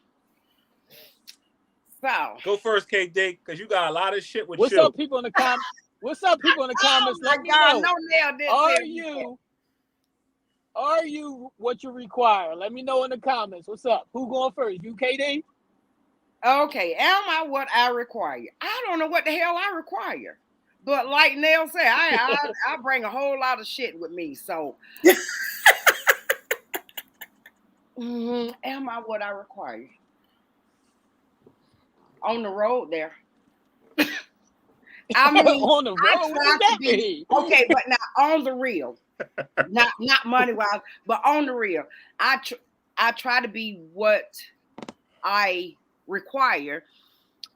So. Go first, KD, because you got a lot of shit with What's you. up, people in the comments? What's up, people in the comments? Oh, my God. No, Nail Are you what you require? Let me know in the comments. What's up? Who going first? You, KD? Okay. Am I what I require? I don't know what the hell I require. But like Nell said, I bring a whole lot of shit with me. So am I what I require? On the road there. I mean, On the road, I what try does to that be mean? okay, but not on the real, not money wise, but on the real. I try to be what I require.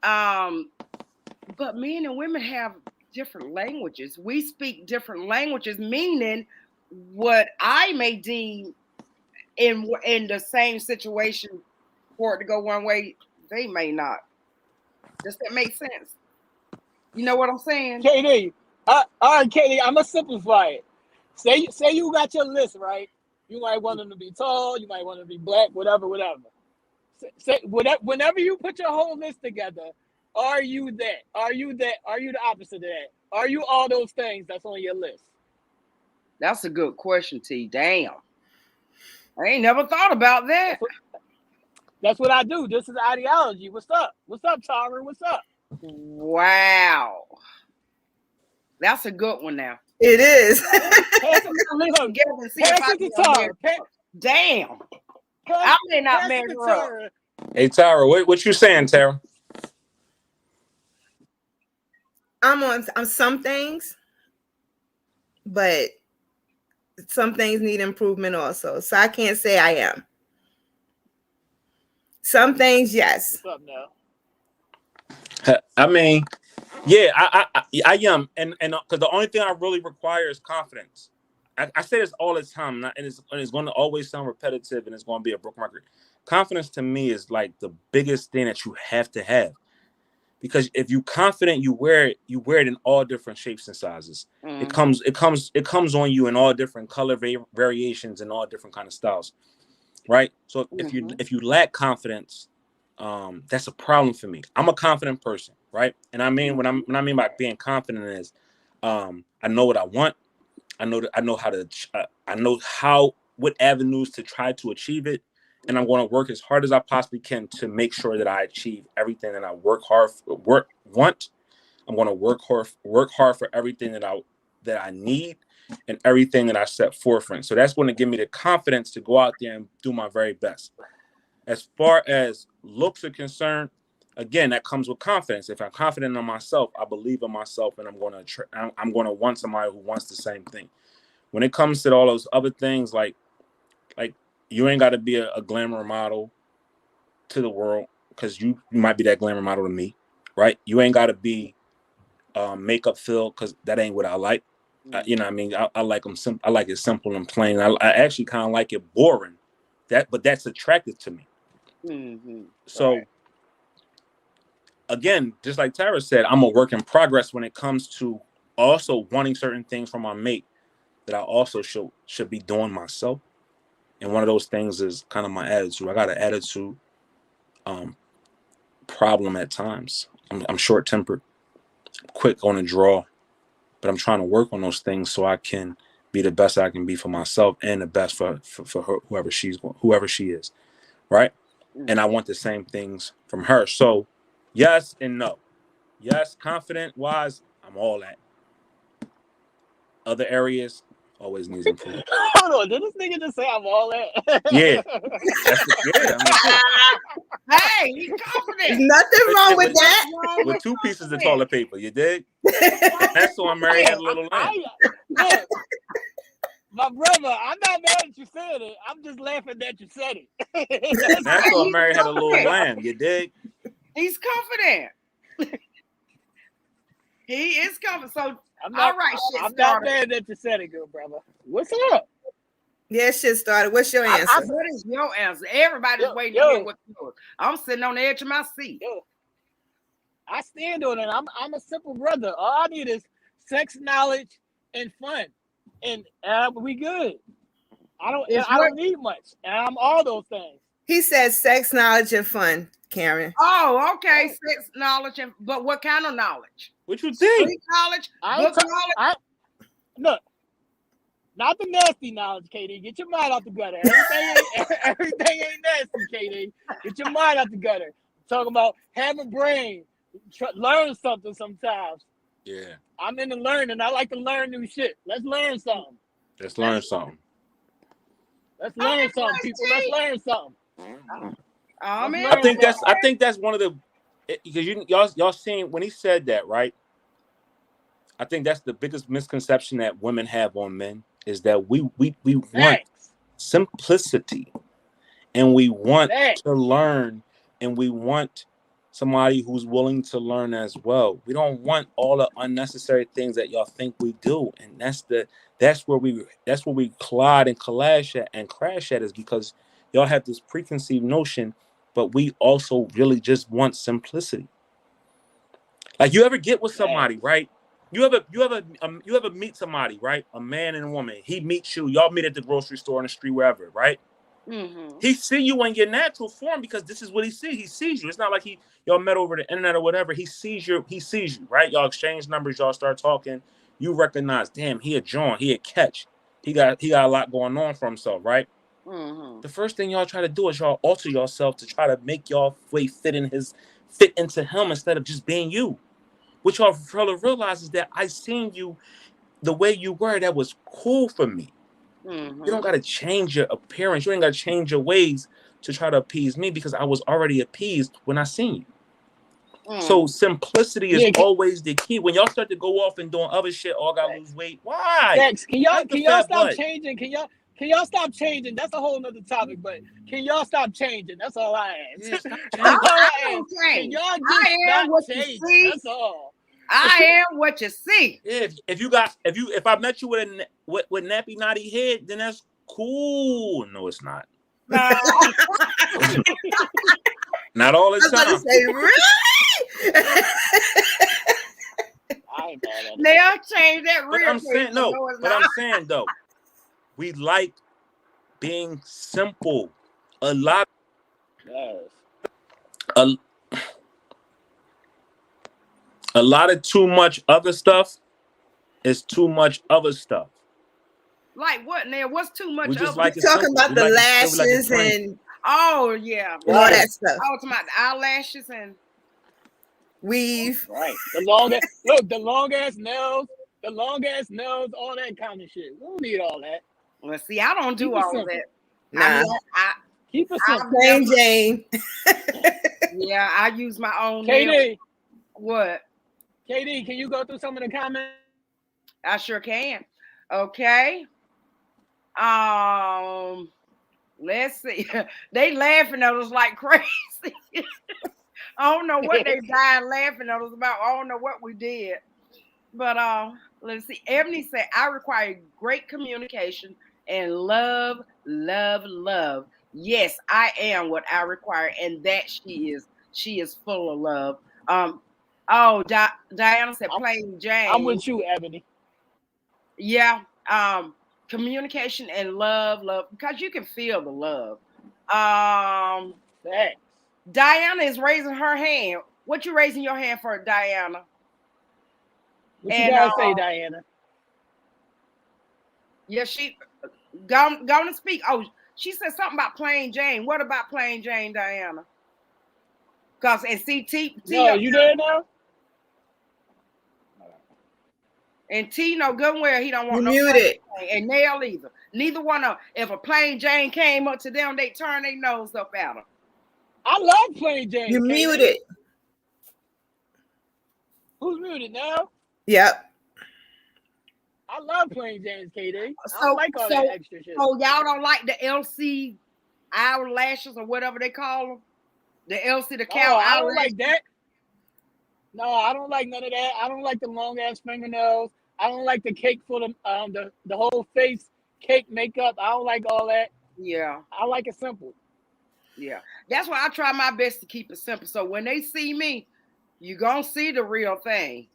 But men and women have different languages. We speak different languages, meaning what I may deem in the same situation for it to go one way, they may not. Does that make sense? You know what I'm saying? KD, all right, KD, I'm gonna simplify it. Say you got your list, right? You might want them to be tall, you might want them to be black, whatever. Say whenever you put your whole list together, are you that? Are you that? Are you the opposite of that? Are you all those things that's on your list? That's a good question, T. Damn. I ain't never thought about that. That's what I do. This is ideology. What's up? What's up, Tara? What's up? Wow. That's a good one now. It is. Pass Put my list together and see if pass I it to can Tara. Damn. I may not Pass it measure to up. Tara. Hey Tara, what you saying, Tara? I'm on some things, but some things need improvement also. So I can't say I am. Some things, yes. What's up now? I mean, yeah, I am, and because the only thing I really require is confidence. I say this all the time, and it's going to always sound repetitive, and it's going to be a broken record. Confidence to me is like the biggest thing that you have to have, because if you're confident, you wear it in all different shapes and sizes. Mm-hmm. It comes on you in all different color variations and all different kind of styles, right? So if you lack confidence, that's a problem for me. I'm a confident person, right? And I mean, what I mean by being confident is, I know what I want. I know what avenues to try to achieve it, and I'm going to work as hard as I possibly can to make sure that I achieve everything that I want. I'm going to work hard for everything that I need and everything that I set forefront. So that's going to give me the confidence to go out there and do my very best. As far as looks are concerned, again, that comes with confidence. If I'm confident in myself, I believe in myself, and I'm going to want somebody who wants the same thing. When it comes to all those other things, like you ain't got to be a glamour model to the world, because you might be that glamour model to me, right? You ain't got to be makeup filled, because that ain't what I like. You know what I mean? I like them simple. I like it simple and plain. I actually kind of like it boring. But that's attractive to me. Mm-hmm. So right. Again, just like Tara said, I'm a work in progress when it comes to also wanting certain things from my mate that I also should be doing myself. And one of those things is kind of my attitude. I got an attitude problem at times. I'm short-tempered, quick on the draw, but I'm trying to work on those things so I can be the best I can be for myself and the best for her, whoever she is, right? And I want the same things from her. So yes and no. Yes, confident wise, I'm all that. Other areas always needs improvement. Hold on, did this nigga just say I'm all that? Yeah. Hey, he's confident. Nothing wrong with that. With two pieces of toilet paper, you dig? That's why Mary had a little lamb. Look, my brother, I'm not mad at you saying it. I'm just laughing that you said it. That's why Mary had a little lamb, you dig? He's confident. He is confident. So I'm not, all right, shit I'm started. not mad that you said it, good brother. What's up? Yeah, shit started. What's your answer? What is your answer? Everybody's waiting to hear what's yours. I'm sitting on the edge of my seat. I stand on it. I'm a simple brother. All I need is sex, knowledge, and fun, and we good. I don't need much, and I'm all those things. He said sex, knowledge, and fun, Karen. Oh, okay. Sex, knowledge, but what kind of knowledge? What you think? Street knowledge? Book knowledge? Look, not the nasty knowledge, KD. Get your mind out the gutter. Everything ain't nasty, KD. Get your mind out the gutter. Talking about have a brain, learn something sometimes. Yeah. I'm into learning. I like to learn new shit. Let's learn something. Let's learn something. Let's learn something, people. Let's learn something. I think that's one of the, because y'all seen when he said that, right? I think that's the biggest misconception that women have on men is that we want Facts. simplicity, and we want Facts. to learn, and we want somebody who's willing to learn as well. We don't want all the unnecessary things that y'all think we do, and that's where we collide and clash at is because y'all have this preconceived notion, but we also really just want simplicity. Like, you ever get with somebody, right? You ever meet somebody, right? A man and a woman. He meets you. Y'all meet at the grocery store, on the street, wherever, right? Mm-hmm. He see you in your natural form because this is what he sees. He sees you. It's not like y'all met over the internet or whatever. He sees you, right? Y'all exchange numbers. Y'all start talking. You recognize, damn, he a John. He a catch. He got a lot going on for himself, right? Mm-hmm. The first thing y'all try to do is y'all alter yourself to try to make y'all fit into him instead of just being you. What y'all realize is that I seen you the way you were. That was cool for me. Mm-hmm. You don't got to change your appearance. You ain't got to change your ways to try to appease me because I was already appeased when I seen you. Mm-hmm. So simplicity is always the key. When y'all start to go off and doing other shit, I gotta lose weight. Why? Facts. Can y'all stop changing? Can y'all stop changing? That's a whole nother topic, but can y'all stop changing? That's all I ask. Yeah, I don't Can change. y'all just I am stop what you changing? see. That's all. I am what you see. If I met you with nappy naughty head, then that's cool. No, it's not. No. Not all the I was about to time. say, really? I ain't mad at it. They'll change that But real I'm saying no. it's But not. I'm saying though, we like being simple. A lot. Yes. A lot of too much other stuff is too much other stuff. Like what, Nail? What's too much We just of like it? it Talking simple. about We the like it, we like it lashes plain. and Oh yeah. all that stuff. I was talking about the eyelashes and Weave. Right. The long ass nails, all that kind of shit. We don't need all that. well, see, I don't do Keep it all of simple. that. Nah. I mean, Keep it simple. Plain Jane. yeah, I use my own nail. KD, What? KD, can you go through some of the comments? I sure can. Okay. Let's see. They laughing at us like crazy. I don't know what they dying laughing at us about. I don't know what we did. But let's see. Ebony said, I require great communication and love, love, love. Yes, I am what I require, and that she is. She is full of love. Diana said, plain Jane. I'm with you, Ebony. Yeah. Communication and love, because you can feel the love. Thanks. Diana is raising her hand. What you raising your hand for, Diana? What you gotta say, Diana? Yeah, she going to speak. Oh, she said something about plain Jane. What about plain Jane, Diana? Because and see T. No, you there now? And T no good where he don't want You no muted. and Nail either. Neither one of them. If a plain Jane came up to them, they turn their nose up at them. I love plain Jane. You muted. Who's muted now? Yep. I love plain Jane's, KD. So, I don't like all that extra shit. So y'all don't like the LC eyelashes or whatever they call them? The LC, the cow eyelashes? I don't like that. No, I don't like none of that. I don't like the long ass fingernails. I don't like the cake full of the whole face cake makeup. I don't like all that. Yeah. I like it simple. Yeah. That's why I try my best to keep it simple. So when they see me, you're going to see the real thing.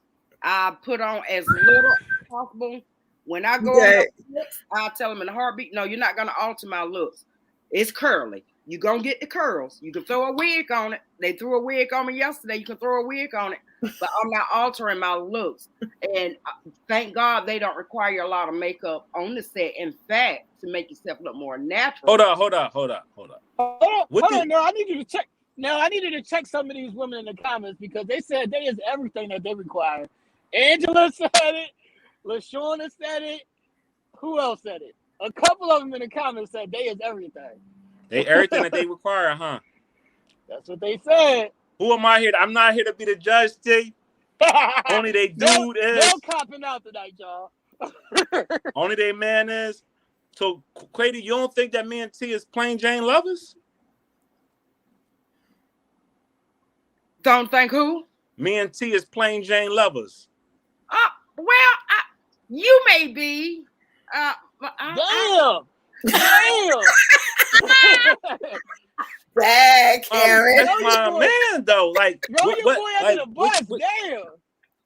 I put on as little as possible. When I go on looks, I'll tell them in a heartbeat, no, you're not going to alter my looks. It's curly. You're going to get the curls. You can throw a wig on it. They threw a wig on me yesterday. You can throw a wig on it. But I'm not altering my looks. And thank God they don't require a lot of makeup on the set. In fact, to make yourself look more natural. Hold on. No, I need you to check. No, I needed to check some of these women in the comments because they said they is everything that they require. Angela said it. LaShawna said it. Who else said it? A couple of them in the comments said they is everything. They everything that they require, huh? That's what they said. Who am I here? I'm not here to be the judge, T. Only they dude is. No copping out tonight, y'all. Only they man is. So, Quady, you don't think that me and T is plain Jane lovers? Don't think who? Me and T is plain Jane lovers. Well, you may be. Damn. Dang, Karen. That's my man, though. Like, Throw your boy under the bus. Damn.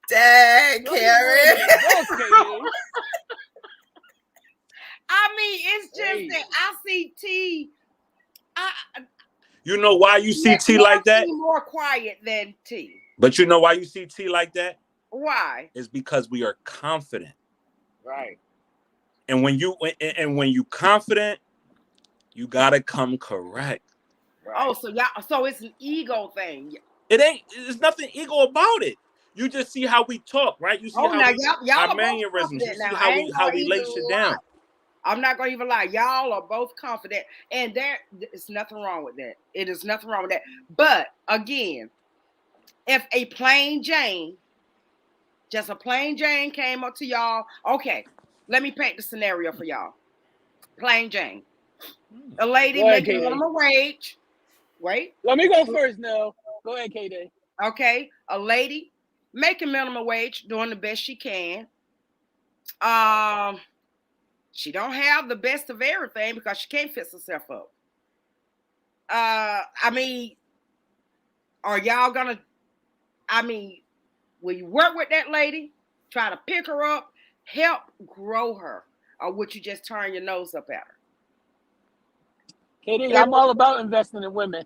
Dang, Karen. I mean, it's just that I see T. You know why you see T like that? More quiet than T. But you know why you see T like that? Why? It's because we are confident. Right. And when you confident, you gotta come correct. Right. Oh, so it's an ego thing. There's nothing ego about it. You just see how we talk, right? You see how y'all our mannerisms. You see how we lay shit down. I'm not gonna even lie. Y'all are both confident, and there's nothing wrong with that. It is nothing wrong with that. But again, if a plain Jane, just a plain Jane came up to y'all, okay, let me paint the scenario for y'all. Plain Jane, a lady making minimum wage. Wait. Let me go first now. Go ahead, KD. Okay, a lady making minimum wage, doing the best she can. She don't have the best of everything because she can't fix herself up. I mean, are y'all gonna? I mean, will you work with that lady, try to pick her up, help grow her, or would you just turn your nose up at her? KD, I'm all about investing in women.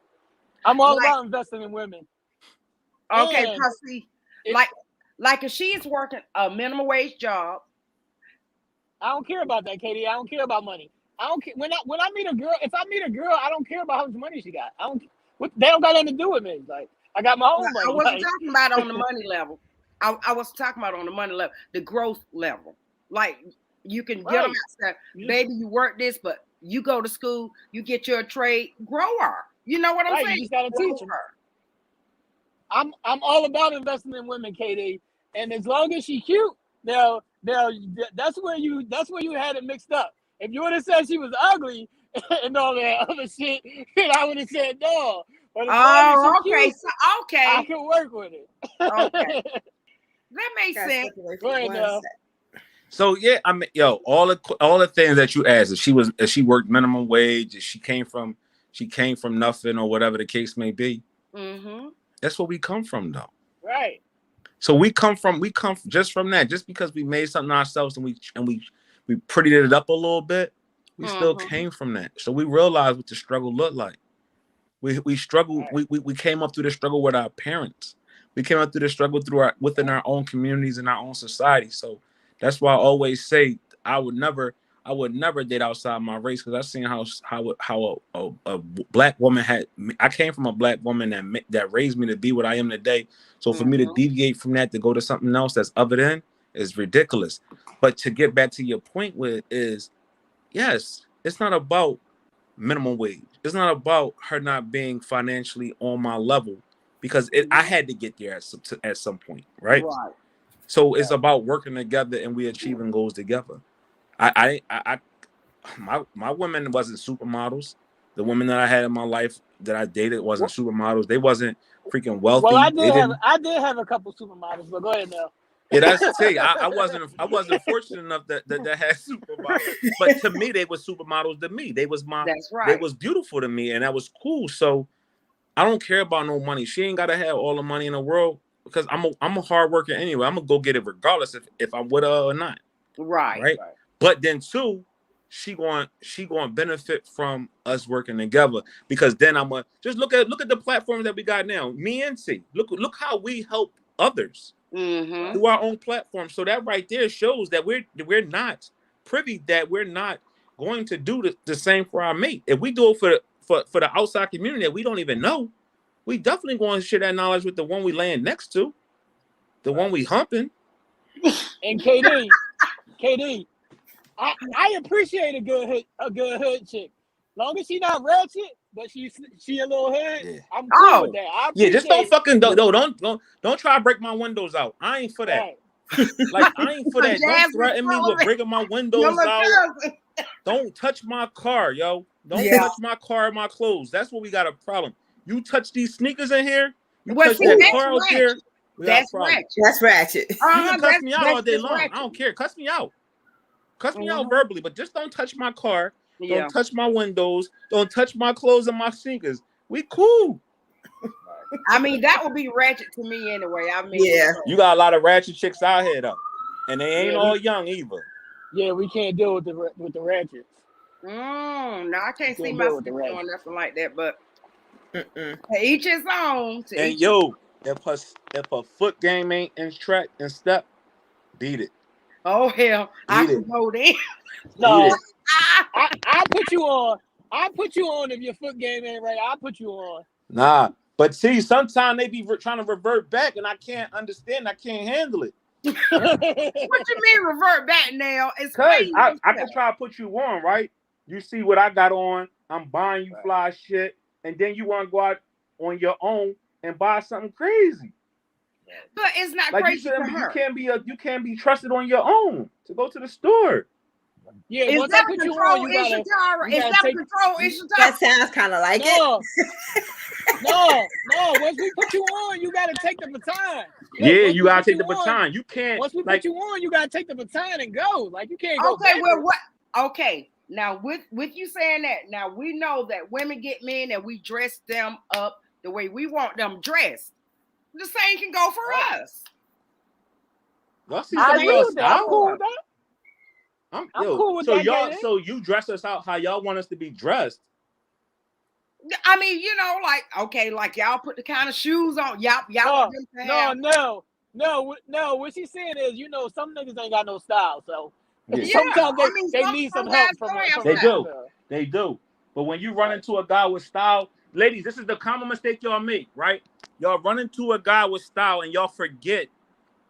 I'm all about investing in women. Okay, because see, like if she's working a minimum wage job. I don't care about that, KD. I don't care about money. I don't care when I meet a girl. If I meet a girl, I don't care about how much money she got. They don't got nothing to do with me. Like I got my own money. I wasn't talking about on the money level. I was talking about on the money level, the growth level. Like you can get them outside. Baby, you work this, but you go to school, you get your trade, grow her. You know what I'm saying? You just gotta teach her. I'm all about investing in women, KD. And as long as she cute, now that's where you had it mixed up. If you would have said she was ugly and all that other shit, then I would have said no. But okay. I can work with it. Okay. That makes sense. Go ahead now. So yeah, I mean, all the things that you asked, if she worked minimum wage, if she came from nothing or whatever the case may be. Mm-hmm. That's where we come from, though. Right. So we come just from that. Just because we made something ourselves and we prettied it up a little bit, we still came from that. So we realized what the struggle looked like. We struggled. Right. We came up through the struggle with our parents. We came up through the struggle within our own communities and our own society. So that's why I always say I would never date outside my race, because I've seen how a black woman I came from a black woman that raised me to be what I am today. So for me to deviate from that to go to something else that's other than is ridiculous. But to get back to your point yes, it's not about minimum wage. It's not about her not being financially on my level, because I had to get there at some point, right? Right. So it's about working together and we achieving goals together. My women wasn't supermodels. The women that I had in my life that I dated wasn't supermodels. They wasn't freaking wealthy. Well, I did have a couple supermodels, but go ahead now. Yeah, that's the thing. I wasn't fortunate enough that had supermodels. But to me, they were supermodels to me. They was They was beautiful to me, and that was cool. So I don't care about no money. She ain't gotta have all the money in the world, because I'm a hard worker anyway. I'm gonna go get it regardless if I'm with her or not. Right. But then too, she going benefit from us working together, because then I'm gonna just look at the platform that we got now. Me and T. Look how we help others through our own platform. So that right there shows that we're not privy, that we're not going to do the same for our mate. If we do it for the outside community that we don't even know, we definitely going to share that knowledge with the one we laying next to, the one we humping. And KD, I appreciate a good hood chick. Long as she not ratchet, but she a little hood. Yeah. I'm cool with Oh. that. I Yeah, just don't appreciate fucking don't try to break my windows out. I ain't for that. Right. Like I ain't for that. Don't Jasmine threaten me with Sullivan, breaking my your windows little out. cousin. Don't touch my car, yo. Don't Yeah. touch my car and my clothes. That's what we got a problem. You touch these sneakers in here, you Well, touch see, that that's car out there, ratchet. we got a That's problem. ratchet. That's ratchet. You can cuss me out That's all day just long. ratchet. I don't care. Cuss me out. Cuss me out Mhm. verbally, but just don't touch my car. Yeah. Don't touch my windows. Don't touch my clothes and my sneakers. We cool. I mean, that would be ratchet to me anyway. I mean, Yeah. You got a lot of ratchet chicks out here though, and they ain't Yeah, all young either. Yeah, we can't deal with the ratchets. no, I can't see Can't deal with myself the doing ratchet. nothing like that. But Mm-mm. to each his own. To And each yo, if a foot game ain't in track and step, beat it. oh hell, I Beat can it. go there. Beat No, it. I put you on. I put you on if your foot game ain't right. I put you on. Nah, but see, sometimes they be trying to revert back, and I can't understand. I can't handle it. What you mean revert back now? Cause Explain I yourself. can try to put you on, right? You see what I got on. I'm buying you fly shit, and then you want to go out on your own and buy something crazy. But it's not Like crazy for you her. can't be trusted on your own to go to the store. Yeah, Is once I that a put you on, control you issue, gotta Tara? Is gotta that a take- control issue, That Tara? sounds kind of like it. no. Once we put you on, you gotta take the baton. Look, Yeah, once you we gotta put take the on- baton. You can't Once we like put you on, you gotta take the baton and go. Like you can't go Okay, backwards. well, what? Okay, now with you saying that, now we know that women get men and we dress them up the way we want them dressed. The same can go for us. y'all see I some of agree y'all with that. I'm style. cool with that. I'm cool with so that, y'all, Gator. so you dress us out how y'all want us to be dressed. I mean, you know, like okay, like y'all put the kind of shoes on. Y'all want them to have. No. What she's saying is, some niggas ain't got no style, so Yeah. sometimes I mean, they need some some help guys from don't have a They style. do. They do. But when you run into a guy with style, ladies, this is the common mistake y'all make, right? Y'all run into a guy with style and y'all forget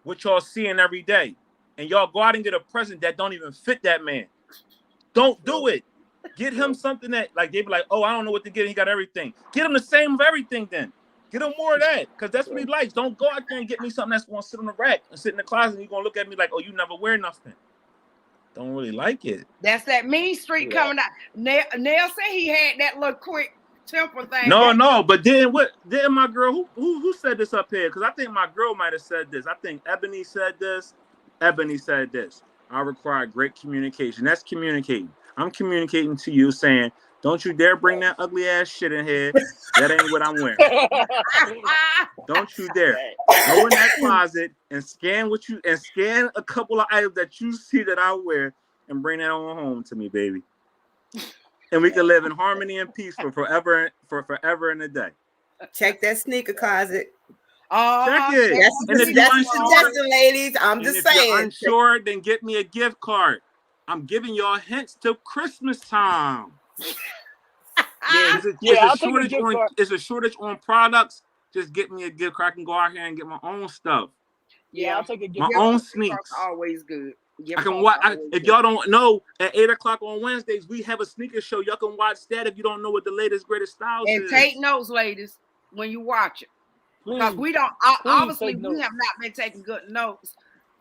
what y'all seeing every day. And y'all go out and get a present that don't even fit that man. Don't do it. Get him something that, like, they be like, oh, I don't know what to get. He got everything. Get him the same of everything then. Get him more of that, because that's what he likes. Don't go out there and get me something that's going to sit on the rack and sit in the closet and you're going to look at me like, oh, you never wear nothing. Don't really like it. That's that mean street coming out. Nail said he had that little quick temper thing. No, but then what? Then my girl, who said this up here? Because I think my girl might have said this. I think Ebony said this. Ebony said this. I require great communication. That's communicating. I'm communicating to you, saying, don't you dare bring that ugly ass shit in here. That ain't what I'm wearing. Don't you dare go in that closet and scan a couple of items that you see that I wear and bring that on home to me, baby. And we can live in harmony and peace for forever and a day. Check that sneaker closet. Check it. That's And if you're suggestion, ladies. I'm just saying. If you're unsure, then get me a gift card. I'm giving y'all hints till Christmas time. It's a shortage on products. Just get me a gift card. I can go out here and get my own stuff. Yeah, I'll take a gift. My own sneaks. Always good. I can watch. If y'all don't know, at 8:00 on Wednesdays we have a sneaker show. Y'all can watch that if you don't know what the latest greatest styles is. And take notes, ladies, when you watch it, because we don't. Obviously, we have not been taking good notes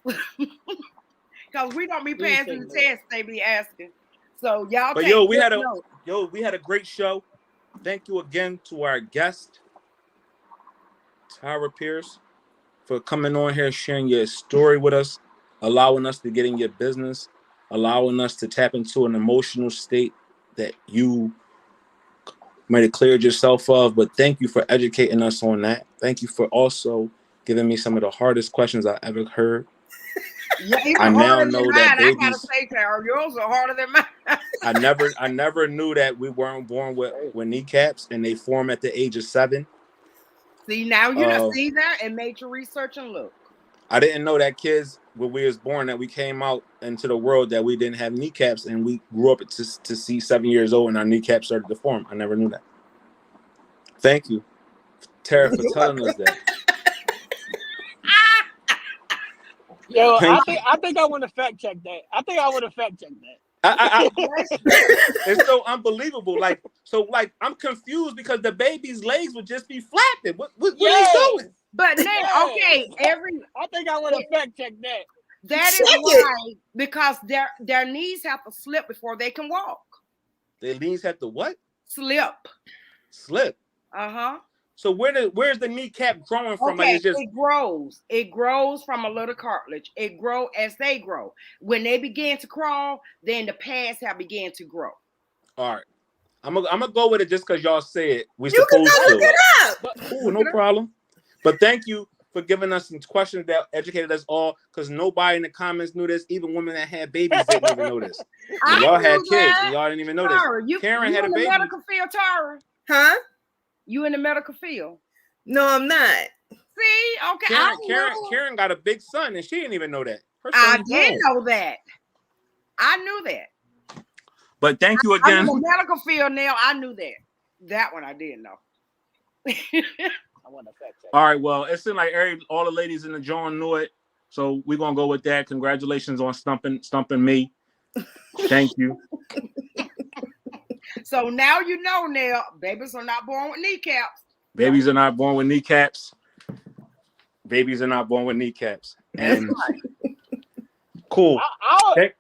because we don't be passing the test they be asking. So y'all. But we had a great show. Thank you again to our guest, Tyra Pierce, for coming on here, sharing your story with us, allowing us to get in your business, allowing us to tap into an emotional state that you might have cleared yourself of. But thank you for educating us on that. Thank you for also giving me some of the hardest questions I ever heard. Yeah, I now know that babies. I gotta say, Tara, yours are harder than mine. I never knew that we weren't born with kneecaps and they form at the age of 7. See, now you don't see that and made your research and look. I didn't know that kids, when we was born, that we came out into the world that we didn't have kneecaps, and we grew up to see 7 years old and our kneecaps started to form. I never knew that. Thank you, Tara, for telling us that. Yo, I think I want to fact check that. It's so unbelievable. Like, I'm confused because the baby's legs would just be flapping. What are you doing? But now, okay, I think I want to fact check that. That is why, because their knees have to slip before they can walk. Their knees have to what? Slip. So where's the kneecap growing from? Okay, Like, it grows. It grows from a little cartilage. It grows as they grow. When they begin to crawl, then the pads have begun to grow. All right, I'm gonna go with it just because y'all said we You can supposed go look to. it up. Cool, no problem. But thank you for giving us some questions that educated us all, because nobody in the comments knew this. Even women that had babies didn't even know this. And y'all had kids and y'all didn't even know this. Karen had a baby. You in the medical field, Tara? Huh? You in the medical field? No, I'm not. See, okay. Karen got a big son and she didn't even know that. I did know that. I knew that. But thank you again. I'm in the medical field now. I knew that. That one I didn't know. I want to fact check. All right, well, it seemed like all the ladies in the joint knew it, so we're gonna go with that. Congratulations on stumping me. Thank you. So now you know, now babies are not born with kneecaps. Babies are not born with kneecaps. Babies are not born with kneecaps. And cool.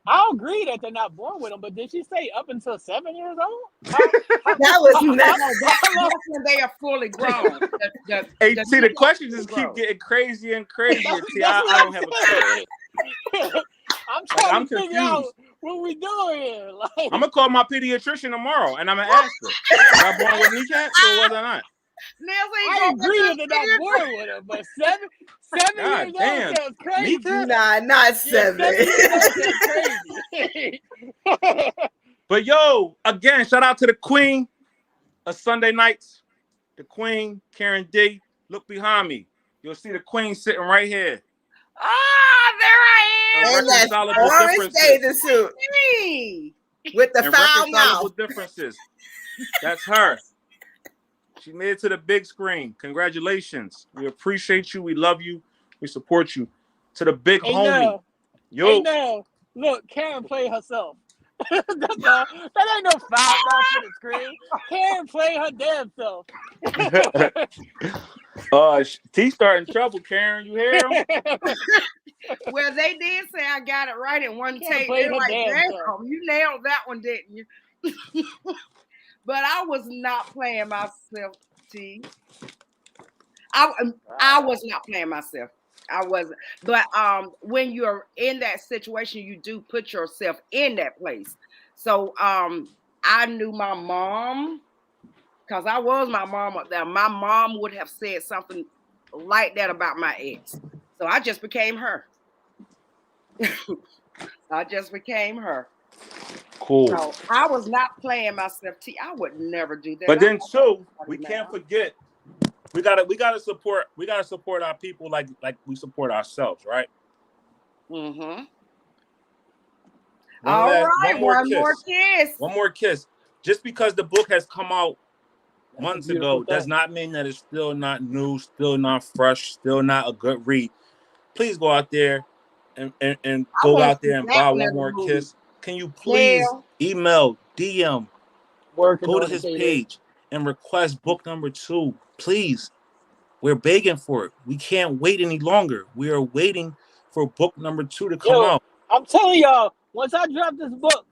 I'll agree that they're not born with them, but did she say up until 7 years old? That was that's when they are fully grown. See, the questions just keep getting crazier and crazier. See, I don't have a clue. I'm trying to figure out what we doing here. Like, I'm gonna call my pediatrician tomorrow and I'm gonna ask her. Was I born with kneecaps or was I not? I agree that they're not born with them, but seven years old sounds crazy. Nah, not 7. 7 years old sounds crazy. But yo, again, shout out to the queen of Sunday nights, the queen, Karen D. Look behind me. You'll see the queen sitting right here. Ah, there I am. And that's orange bathing suit with the foul mouth. Differences. That's her. She made it to the big screen. Congratulations. We appreciate you. We love you. We support you. To the big homie. Yo. Look, Karen played herself. That's all. That ain't no foul mouth for the screen. Karen played her damn self. T starting trouble, Karen. You hear him? Well, they did say I got it right in one take. They're like, damn, you nailed that one, didn't you? But I was not playing myself, T. I was not playing myself. I wasn't. But when you're in that situation, you do put yourself in that place. So I knew my mom, because I was my mom up there. My mom would have said something like that about my ex. So I just became her. I just became her. Cool. So I was not playing myself. I would never do that. But then too, we can't forget, we gotta support our people like we support ourselves, right? Mm-hmm. All right, one more kiss. Just because the book has come out months ago does not mean that it's still not new, still not fresh, still not a good read. Please go out there and go out there and buy One More Kiss. Can you please email, DM, go to his page and request book number 2, please. We're begging for it. We can't wait any longer. We are waiting for book number 2 to come out. I'm telling y'all, once I drop this book,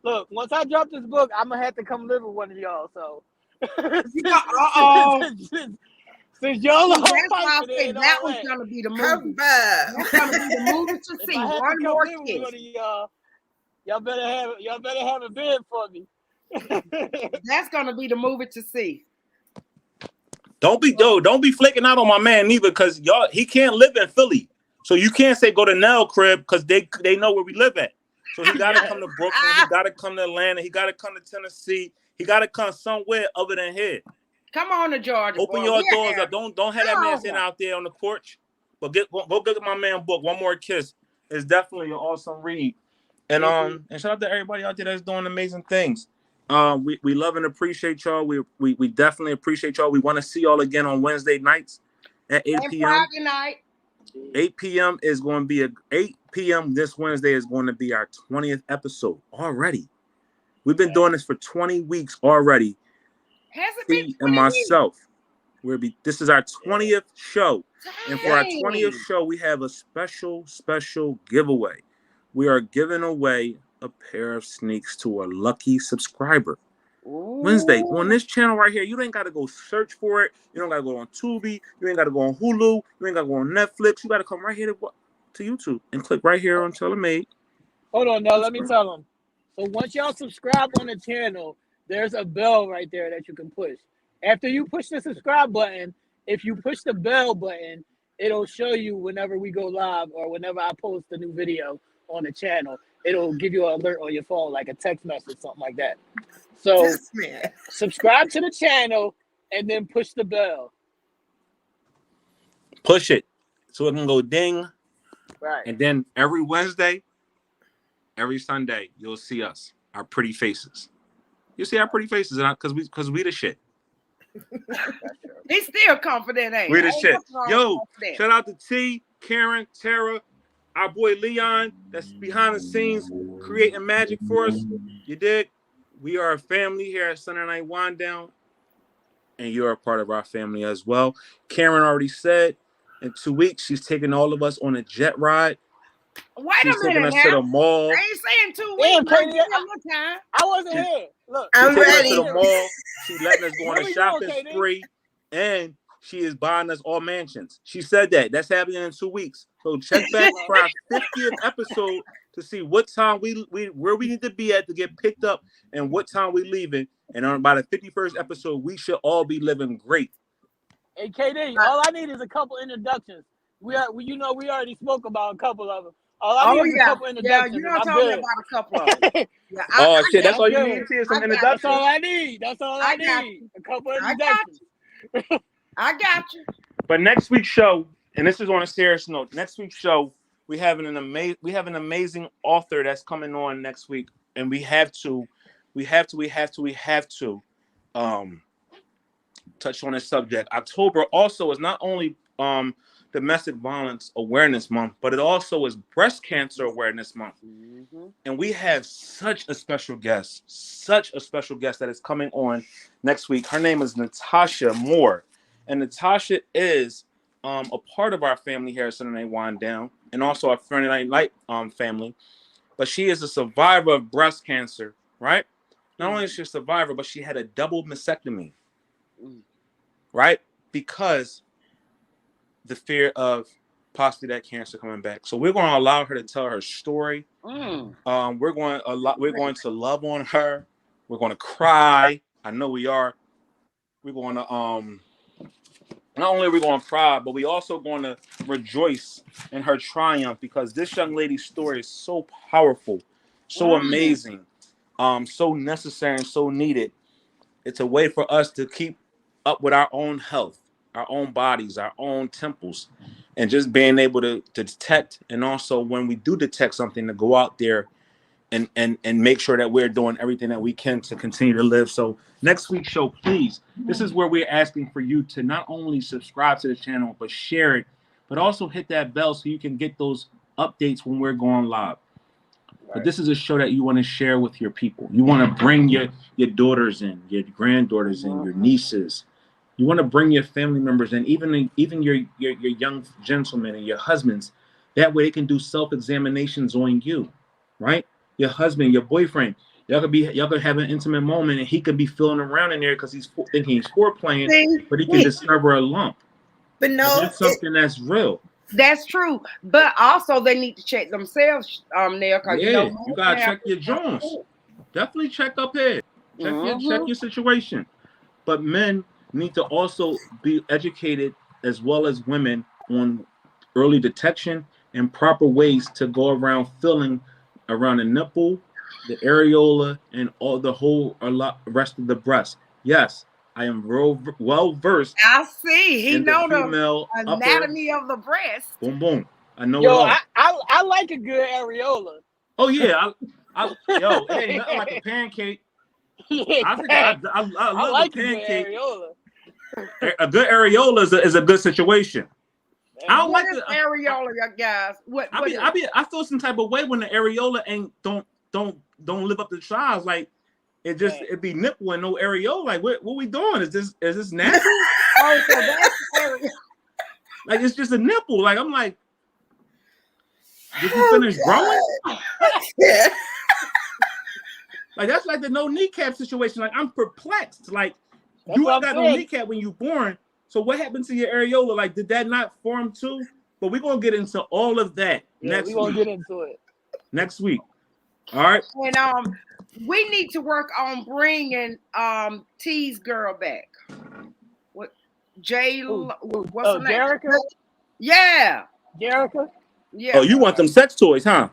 I'm gonna have to come live with one of y'all. So, since y'all are that was gonna be the movie. That's gonna be the movie to see. One More Kiss. Y'all better have a bid for me. That's gonna be the movie to see. Don't be flaking out on my man neither, because he can't live in Philly. So you can't say go to Nell crib because they know where we live at. So he gotta come to Brooklyn, he gotta come to Atlanta, he gotta come to Tennessee, he gotta come somewhere other than here. Come on to Georgia. Open your doors up. Don't have that man sitting out there on the porch. But go get my man book, One More Kiss. It's definitely an awesome read. And and shout out to everybody out there that's doing amazing things. We love and appreciate y'all. We definitely appreciate y'all. We want to see y'all again on Wednesday nights at 8 p.m. Friday night. 8 p.m. is going to be 8 p.m. this Wednesday is going to be our 20th episode already. We've been doing this for 20 weeks already. Has it been T 20 and myself. This is our 20th show. And for our Dang. 20th show, we have a special giveaway. We are giving away a pair of sneaks to a lucky subscriber. Ooh. Wednesday on this channel right here. You ain't got to go search for it. You don't got to go on Tubi. You ain't got to go on Hulu. You ain't got to go on Netflix. You got to come right here to YouTube and click right here on Telemade. Hold on, now let me tell them. So once y'all subscribe on the channel, there's a bell right there that you can push. After you push the subscribe button, if you push the bell button, it'll show you whenever we go live or whenever I post a new video on the channel. It'll give you an alert on your phone, like a text message, something like that. So This man. subscribe to the channel and then push the bell. Push it so it can go ding. Right. And then every Wednesday, every Sunday, you'll see us, our pretty faces. You see our pretty faces, because we the shit. He's still confident, ain't We the he? shit. Yo, Confident. shout out to T, Karen, Tara, our boy Leon, that's behind the scenes creating magic for us. You dig? We are a family here at Sunday Night Wind Down, and you're a part of our family as well. Karen already said in 2 weeks she's taking all of us on a jet ride. Wait She's a taking minute us to now. the mall. I ain't saying 2 Damn, weeks. Katie, Time. I wasn't here. Look, She's I'm taking us ready. to the mall. She's letting us go on Where a we shopping going, KD? spree, and she is buying us all mansions. She said that. That's happening in 2 weeks. So check back for our 50th episode to see what time where we need to be at to get picked up and what time we leaving. And by the 51st episode, we should all be living great. Hey, KD, all I need is a couple introductions. We already spoke about a couple of them. All I need is a couple introductions. you and don't I'm tell me good. about a couple of them. Yeah, Oh shit, that's I'm all you good. need to is some I got- That's introductions. all I need. That's all I got need. A couple I got introductions. I got you. But next week's show, and this is on a serious note, next week's show, we have an amazing author that's coming on next week, and we have to touch on this subject. October also is not only Domestic Violence Awareness Month, but it also is Breast Cancer Awareness Month. Mm-hmm. And we have such a special guest that is coming on next week. Her name is Natasha Moore. And Natasha is a part of our family here at Sunday Night Wind Down, and also our Friday Night Light family. But she is a survivor of breast cancer, right? Not only is she a survivor, but she had a double mastectomy, right? Because the fear of possibly that cancer coming back. So we're going to allow her to tell her story. We're going to love on her. We're going to cry. I know we are. We're going to not only are we going to cry, but we also going to rejoice in her triumph, because this young lady's story is so powerful, so amazing, so necessary and so needed. It's a way for us to keep up with our own health, our own bodies, our own temples, and just being able to detect, and also when we do detect something, to go out there and make sure that we're doing everything that we can to continue to live. So next week's show, please, this is where we're asking for you to not only subscribe to the channel, but share it, but also hit that bell so you can get those updates when we're going live. Right. But this is a show that you want to share with your people. You want to bring your daughters in, your granddaughters in, your nieces. You want to bring your family members in, even your young gentlemen and your husbands. That way they can do self-examinations on you, right? Your husband, your boyfriend, y'all could have an intimate moment, and he could be feeling around in there because he's thinking he's foreplaying, but he can discover a lump. But no, and that's something that's real. That's true, but also they need to check themselves there, because you gotta check your joints. Definitely check up here. Check your situation. But men need to also be educated, as well as women, on early detection and proper ways to go around feeling around the nipple, the areola, and all the whole rest of the breast. Yes, I am well versed. I see. He know the anatomy of the breast. Boom, boom. I know. Yo, I like a good areola. Oh yeah, it ain't nothing like a pancake. I love like a pancake. Good areola. A good areola is a good situation. I don't What like is the areola, guys? I feel some type of way when the areola don't live up to trials. Like it be nipple and no areola. Like what we doing? Is this natural? Oh, so that's areola. Like it's just a nipple. Like I'm like, did you finish growing? Yeah. Like that's like the no kneecap situation. Like I'm perplexed. Like That's you ain't what got I'm no saying. kneecap when you born. So what happened to your areola? Like did that not form too? But we're gonna get into all of that next we're gonna week. get into it. Next week. All right. And we need to work on bringing T's girl back. What what's her name? Jerica? Yeah. Jerica? Yeah. Oh, you want them sex toys, huh?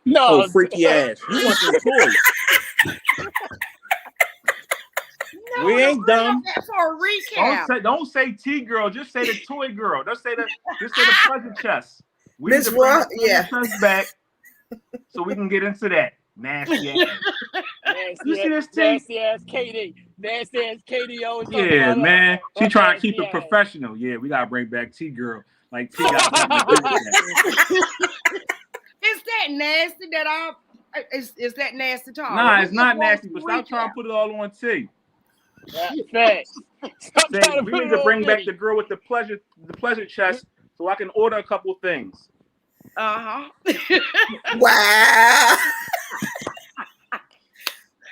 No. Oh, freaky ass. You want them toys. No, We ain't dumb. For a recap. Don't say T girl, just say the toy girl. Just say the pleasure chest. We need Miss to bring Raw, the yeah. chest back so we can get into that. Nasty ass. You see this T? Nasty ass Katie. Nasty ass Katie always talking Yeah, about man. She trying to keep it ass. professional. Yeah, we gotta bring back T girl. Like T got something to do with that. Is that nasty that is that nasty talk? Nah, it's not nasty, but stop trying to put it all on T. Facts. We need to bring back the girl with the pleasure chest so I can order a couple things. Uh-huh. Wow.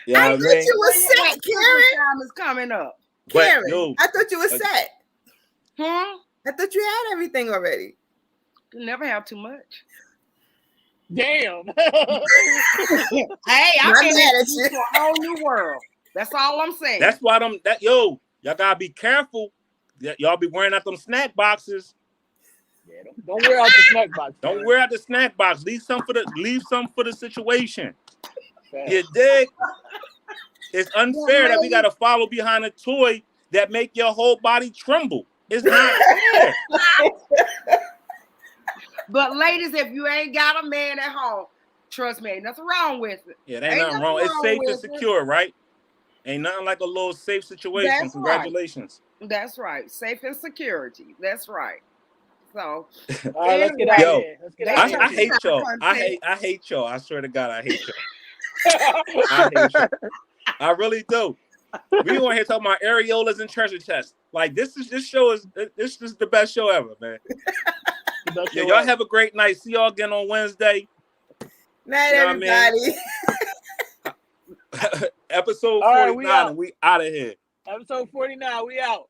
Yeah, I thought you were set, Karen. Time is coming up. Karen, yo, I thought you were set. Huh? I thought you had everything already. You never have too much. Damn. Hey, I'm mad at you. To a whole new world. That's all I'm saying. That's why y'all gotta be careful. Y'all be wearing out them snack boxes. Yeah, don't wear out the snack box. Don't wear out the snack box. Leave some for the situation. You dig? It's unfair that we gotta follow behind a toy that make your whole body tremble. It's not fair. But ladies, if you ain't got a man at home, trust me, ain't nothing wrong with it. Yeah, there ain't nothing wrong. It's safe and secure, right? Ain't nothing like a little safe situation. That's Congratulations. Right. That's right. Safe and security. That's right. So, all right, let's get out of here. Let's get out of here. I hate y'all. I hate y'all. I swear to God, I hate y'all. I hate y'all. I really do. We on here talking about areolas and treasure chests. Like this is the best show ever, man. Yeah, y'all have a great night. See y'all again on Wednesday. Night, everybody. Episode 49, and we out of here. Episode 49, we out.